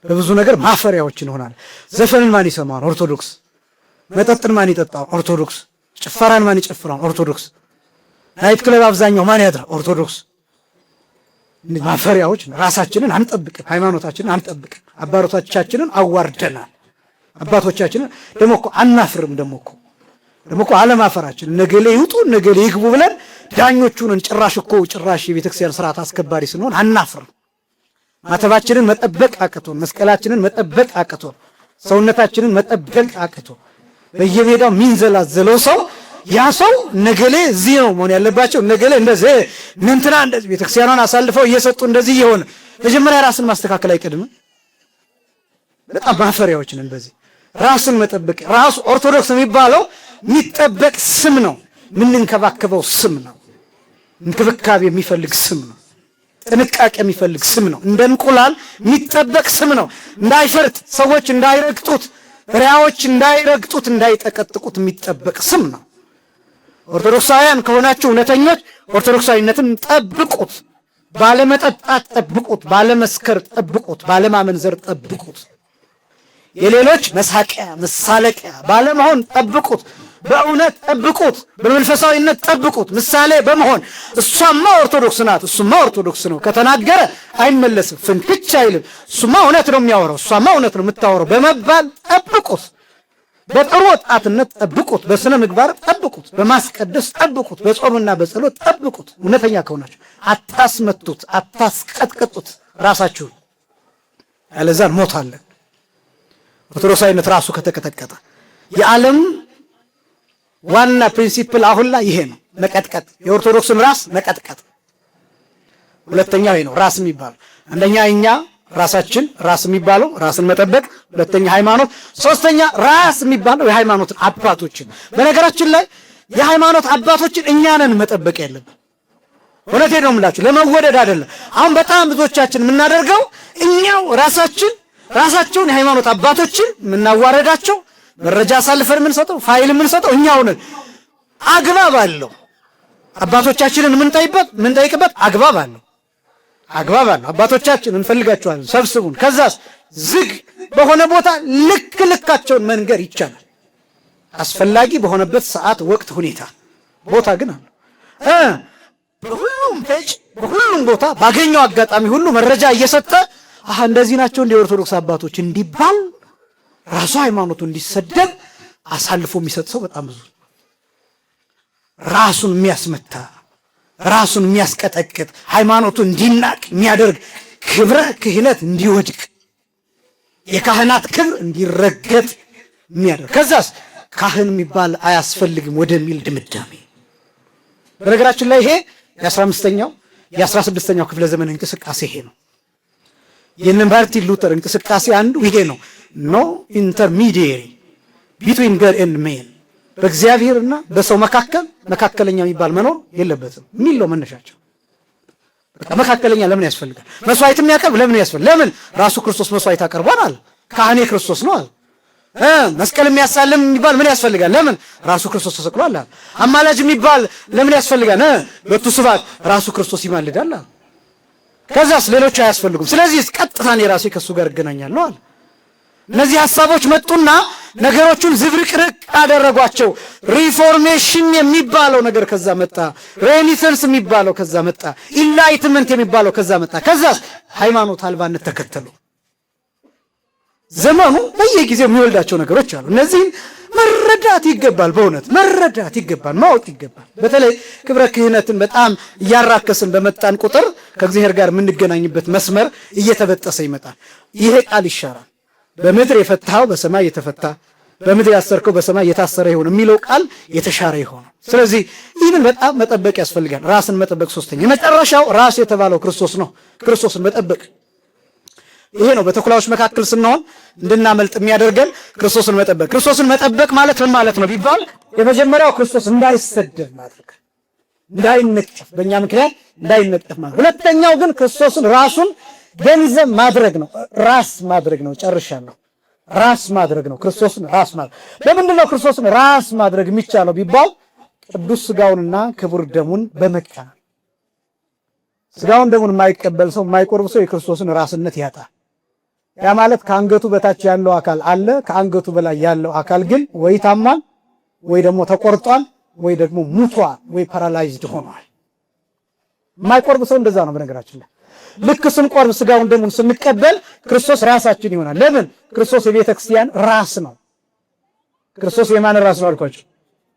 በብዙ ነገር ማፈሪያዎች እንሆናለን። ዘፈንን ማን ይሰማል? ኦርቶዶክስ። መጠጥን ማን ይጠጣል? ኦርቶዶክስ። ጭፈራን ማን ይጨፍራል? ኦርቶዶክስ። ናይት ክለብ አብዛኛው ማን ያድራል? ኦርቶዶክስ። ማፈሪያዎች ነው። ራሳችንን አንጠብቅም፣ ሃይማኖታችንን አንጠብቅም። አባቶቻችንን አዋርደናል። አባቶቻችንን ደግሞ እኮ አናፍርም። ደግሞ እኮ አለማፈራችን ነገሌ ይውጡ ነገሌ ይግቡ ብለን ዳኞቹን ጭራሽ የቤተክርስቲያን ስርዓት አስከባሪ ስንሆን አናፍርም። ማተባችንን መጠበቅ አቅቶን፣ መስቀላችንን መጠበቅ አቅቶን፣ ሰውነታችንን መጠበቅ አቅቶን በየሜዳው ሚንዘላዘለው ሰው ያ ሰው ነገሌ እዚህ ነው መሆን ያለባቸው፣ ነገሌ እንደዚህ እንትና እንደዚህ ቤተክርስቲያኗን አሳልፈው እየሰጡ እንደዚህ የሆነ መጀመሪያ ራስን ማስተካከል አይቀድም? በጣም ማፈሪያዎች ነን። በዚህ ራስን መጠበቅ ራሱ ኦርቶዶክስ የሚባለው የሚጠበቅ ስም ነው። የምንንከባከበው ስም ነው። እንክብካቤ የሚፈልግ ስም ነው። ጥንቃቄ የሚፈልግ ስም ነው። እንደ እንቁላል የሚጠበቅ ስም ነው። እንዳይፈርጥ፣ ሰዎች እንዳይረግጡት፣ ሪያዎች እንዳይረግጡት፣ እንዳይጠቀጥቁት የሚጠበቅ ስም ነው። ኦርቶዶክሳውያን ከሆናችሁ እውነተኞች ኦርቶዶክሳዊነትን ጠብቁት። ባለመጠጣት ጠብቁት፣ ባለመስከር ጠብቁት፣ ባለማመንዘር ጠብቁት። የሌሎች መሳቂያ መሳለቂያ ባለመሆን ጠብቁት። በእውነት ጠብቁት፣ በመንፈሳዊነት ጠብቁት። ምሳሌ በመሆን እሷማ ኦርቶዶክስ ናት፣ እሱማ ኦርቶዶክስ ነው ከተናገረ አይመለስም፣ ፍንክች አይልም፣ እሱማ እውነት ነው የሚያወራው፣ እሷማ እውነት ነው የምታወራው በመባል ጠብቁት። በጥሩ ወጣትነት ጠብቁት፣ በስነ ምግባር ጠብቁት፣ በማስቀደስ ጠብቁት፣ በጾምና በጸሎት ጠብቁት። እውነተኛ ከሆናችሁ አታስመቱት፣ አታስቀጥቅጡት ራሳችሁን፣ ያለዛ እንሞታለን። ኦርቶዶክሳዊነት ራሱ ከተቀጠቀጠ የዓለም ዋና ፕሪንሲፕል አሁን ላይ ይሄ ነው፣ መቀጥቀጥ፣ የኦርቶዶክስን ራስ መቀጥቀጥ። ሁለተኛው ይሄ ነው ራስ የሚባለው። አንደኛ እኛ ራሳችን ራስ የሚባለው ራስን መጠበቅ፣ ሁለተኛ ሃይማኖት፣ ሶስተኛ ራስ የሚባለው የሃይማኖትን አባቶችን። በነገራችን ላይ የሃይማኖት አባቶችን እኛ ነን መጠበቅ ያለብን። እውነቴን ነው የምላችሁ፣ ለመወደድ አይደለም። አሁን በጣም ብዙዎቻችን የምናደርገው እኛው ራሳቸውን የሃይማኖት አባቶችን የምናዋረዳቸው፣ መረጃ አሳልፈን የምንሰጠው፣ ፋይል የምንሰጠው እኛው ነን። አግባብ አለው። አባቶቻችንን የምንጠይቅበት አግባብ አለው። አባቶቻችን እንፈልጋቸዋለን፣ ሰብስቡን። ከዛስ ዝግ በሆነ ቦታ ልካቸውን መንገር ይቻላል። አስፈላጊ በሆነበት ሰዓት፣ ወቅት፣ ሁኔታ፣ ቦታ ግን አለ። በሁሉም ፔጅ በሁሉም ቦታ ባገኘው አጋጣሚ ሁሉ መረጃ እየሰጠ እንደዚህ ናቸው እንደ ኦርቶዶክስ አባቶች እንዲባል ራሱ ሃይማኖቱ እንዲሰደብ አሳልፎ የሚሰጥ ሰው በጣም ብዙ። ራሱን የሚያስመታ ራሱን የሚያስቀጠቅጥ ሃይማኖቱ እንዲናቅ የሚያደርግ ክብረ ክህነት እንዲወድቅ የካህናት ክብር እንዲረገጥ የሚያደርግ ከዛስ ካህን የሚባል አያስፈልግም ወደሚል ድምዳሜ። በነገራችን ላይ ይሄ የ15ኛው የ16ኛው ክፍለ ዘመን እንቅስቃሴ ይሄ ነው። የነ ማርቲን ሉተር እንቅስቃሴ አንዱ ይሄ ነው። ኖ ኢንተርሚዲየሪ ቢትዊን ጋድ ኤንድ ሜን በእግዚአብሔርና በሰው መካከለኛ የሚባል መኖር የለበትም የሚል ነው መነሻቸው። በቃ መካከለኛ ለምን ያስፈልጋል? መስዋዕት የሚያቀርብ ለምን ያስፈልጋል? ለምን ራሱ ክርስቶስ መስዋዕት አቀርቧል አለ። ካህኔ ክርስቶስ ነው አለ። መስቀል የሚያሳልም የሚባል ምን ያስፈልጋል? ለምን ራሱ ክርስቶስ ተሰቅሏል አለ። አማላጅ የሚባል ለምን ያስፈልጋል? በቱ ስብሐት ራሱ ክርስቶስ ይማልዳል አለ። ከዛስ ሌሎች አያስፈልጉም። ስለዚህ ቀጥታ እኔ ራሴ ከሱ ጋር እገናኛለሁ አለ። እነዚህ ሐሳቦች መጡና ነገሮቹን ዝብርቅርቅ አደረጓቸው። ሪፎርሜሽን የሚባለው ነገር ከዛ መጣ። ሬኔሳንስ የሚባለው ከዛ መጣ። ኢንላይትመንት የሚባለው ከዛ መጣ። ከዛስ ሃይማኖት አልባነት ተከተሉ። ዘመኑ በየጊዜው የሚወልዳቸው ነገሮች አሉ። እነዚህን መረዳት ይገባል። በእውነት መረዳት ይገባል፣ ማወቅ ይገባል። በተለይ ክብረ ክህነትን በጣም እያራከስን በመጣን ቁጥር ከእግዚአብሔር ጋር የምንገናኝበት መስመር እየተበጠሰ ይመጣል። ይሄ ቃል ይሻራል። በምድር የፈታኸው በሰማይ የተፈታ፣ በምድር ያሰርከው በሰማይ የታሰረ ይሁን የሚለው ቃል የተሻረ ይሆን። ስለዚህ ይህንን በጣም መጠበቅ ያስፈልጋል። ራስን መጠበቅ ሶስተኛ የመጨረሻው ራስ የተባለው ክርስቶስ ነው። ክርስቶስን መጠበቅ ይሄ ነው። በተኩላዎች መካከል ስንሆን እንድናመልጥ የሚያደርገን ክርስቶስን መጠበቅ። ክርስቶስን መጠበቅ ማለት ምን ማለት ነው ቢባል የመጀመሪያው ክርስቶስ እንዳይሰደብ ማድረግ፣ እንዳይነቀፍ፣ በእኛ ምክንያት እንዳይነቀፍ ማለት። ሁለተኛው ግን ክርስቶስን ራሱን ገንዘብ ማድረግ ነው። ራስ ማድረግ ነው። ጨርሻለሁ። ራስ ማድረግ ነው። ክርስቶስን ራስ ማድረግ። ለምንድን ነው ክርስቶስን ራስ ማድረግ የሚቻለው ቢባል ቅዱስ ሥጋውንና ክቡር ደሙን በመቀበል። ሥጋውን ደሙን የማይቀበል ሰው የማይቆርብ ሰው የክርስቶስን ራስነት ያጣል። ያ ማለት ከአንገቱ በታች ያለው አካል አለ፣ ከአንገቱ በላይ ያለው አካል ግን ወይ ታሟል፣ ወይ ደግሞ ተቆርጧል፣ ወይ ደግሞ ሙቷል፣ ወይ ፓራላይዝድ ሆኗል። የማይቆርብ ሰው እንደዛ ነው። በነገራችን ላይ ልክ ስንቆርብ ሥጋውን ደሙን ስንቀበል ክርስቶስ ራሳችን ይሆናል። ለምን? ክርስቶስ የቤተ ክርስቲያን ራስ ነው። ክርስቶስ የማን ራስ ነው አልኳቸው?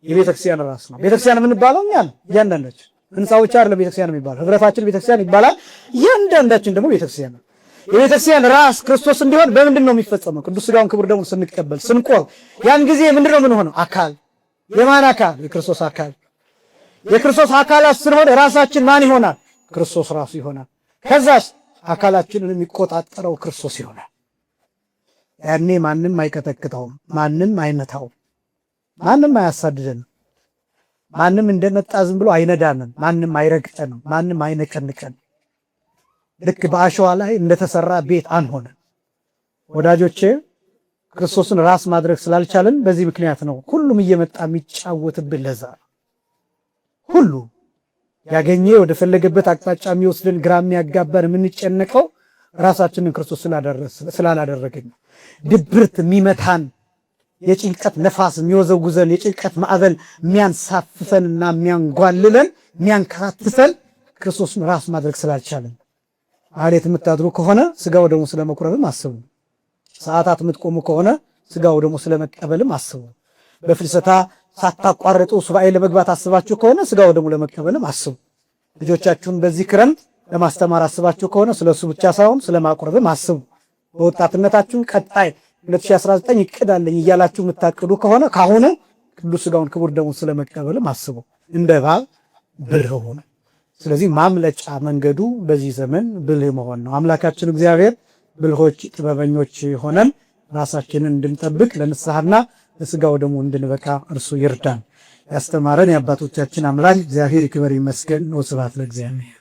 የቤተ ክርስቲያን ራስ ነው። ቤተ ክርስቲያን የምንባለው እኛ ነን። እያንዳንዳችን ህንፃዎች አይደለም ቤተ ክርስቲያን የሚባለው፣ ህብረታችን ቤተ ክርስቲያን ይባላል። እያንዳንዳችን ደግሞ ቤተ ክርስቲያን ነው። የቤተ ክርስቲያን ራስ ክርስቶስ እንዲሆን በምንድን ነው የሚፈጸመው? ቅዱስ ሥጋውን ክቡር ደሙን ስንቀበል ስንቆርብ፣ ያን ጊዜ ምንድን ነው ምን ሆነው? አካል። የማን አካል? የክርስቶስ አካል። የክርስቶስ አካላት ስንሆን ራሳችን ማን ይሆናል? ክርስቶስ ራሱ ይሆናል። ከዛስ አካላችንን የሚቆጣጠረው ክርስቶስ ይሆናል። ያኔ ማንም አይቀጠቅጠውም፣ ማንም አይነታውም፣ ማንም አያሳድደንም፣ ማንም እንደመጣ ዝም ብሎ አይነዳንም፣ ማንም አይረግጠንም፣ ማንም አይነቀንቀንም። ልክ በአሸዋ ላይ እንደተሰራ ቤት አንሆንም። ወዳጆቼ ክርስቶስን ራስ ማድረግ ስላልቻለን በዚህ ምክንያት ነው ሁሉም እየመጣ የሚጫወትብን። ለዛ ሁሉ ያገኘ ወደ ፈለገበት አቅጣጫ የሚወስድን ግራ የሚያጋባን የምንጨነቀው ራሳችንን ክርስቶስ ስላላደረገን ነው። ድብርት የሚመታን የጭንቀት ነፋስ የሚወዘውዘን የጭንቀት ማዕበል የሚያንሳፍፈንና የሚያንጓልለን የሚያንከራትተን ክርስቶስን ራስ ማድረግ ስላልቻለን። ማህሌት የምታድሩ ከሆነ ሥጋው ደግሞ ስለመቁረብም አስቡ። ሰዓታት የምትቆሙ ከሆነ ሥጋው ደግሞ ስለመቀበልም አስቡ። በፍልሰታ ሳታቋርጡ ሱባኤ ለመግባት አስባችሁ ከሆነ ሥጋው ደግሞ ለመቀበልም አስቡ። ልጆቻችሁን በዚህ ክረምት ለማስተማር አስባችሁ ከሆነ ስለሱ ብቻ ሳይሆን ስለማቁረብም አስቡ። በወጣትነታችሁ ቀጣይ 2019 ይቀዳለኝ እያላችሁ የምታቅዱ ከሆነ ካሁኑ ቅዱስ ሥጋውን ክቡር ደሙን ስለመቀበልም አስቡ። እንደ እባብ ብልህ ሆነ። ስለዚህ ማምለጫ መንገዱ በዚህ ዘመን ብልህ መሆን ነው። አምላካችን እግዚአብሔር ብልሆች ጥበበኞች ሆነን ራሳችንን እንድንጠብቅ ለንስሐና ለሥጋው ደሙ እንድንበቃ እርሱ ይርዳን። ያስተማረን የአባቶቻችን አምላክ እግዚአብሔር ይክበር ይመስገን። ወስብሐት ለእግዚአብሔር።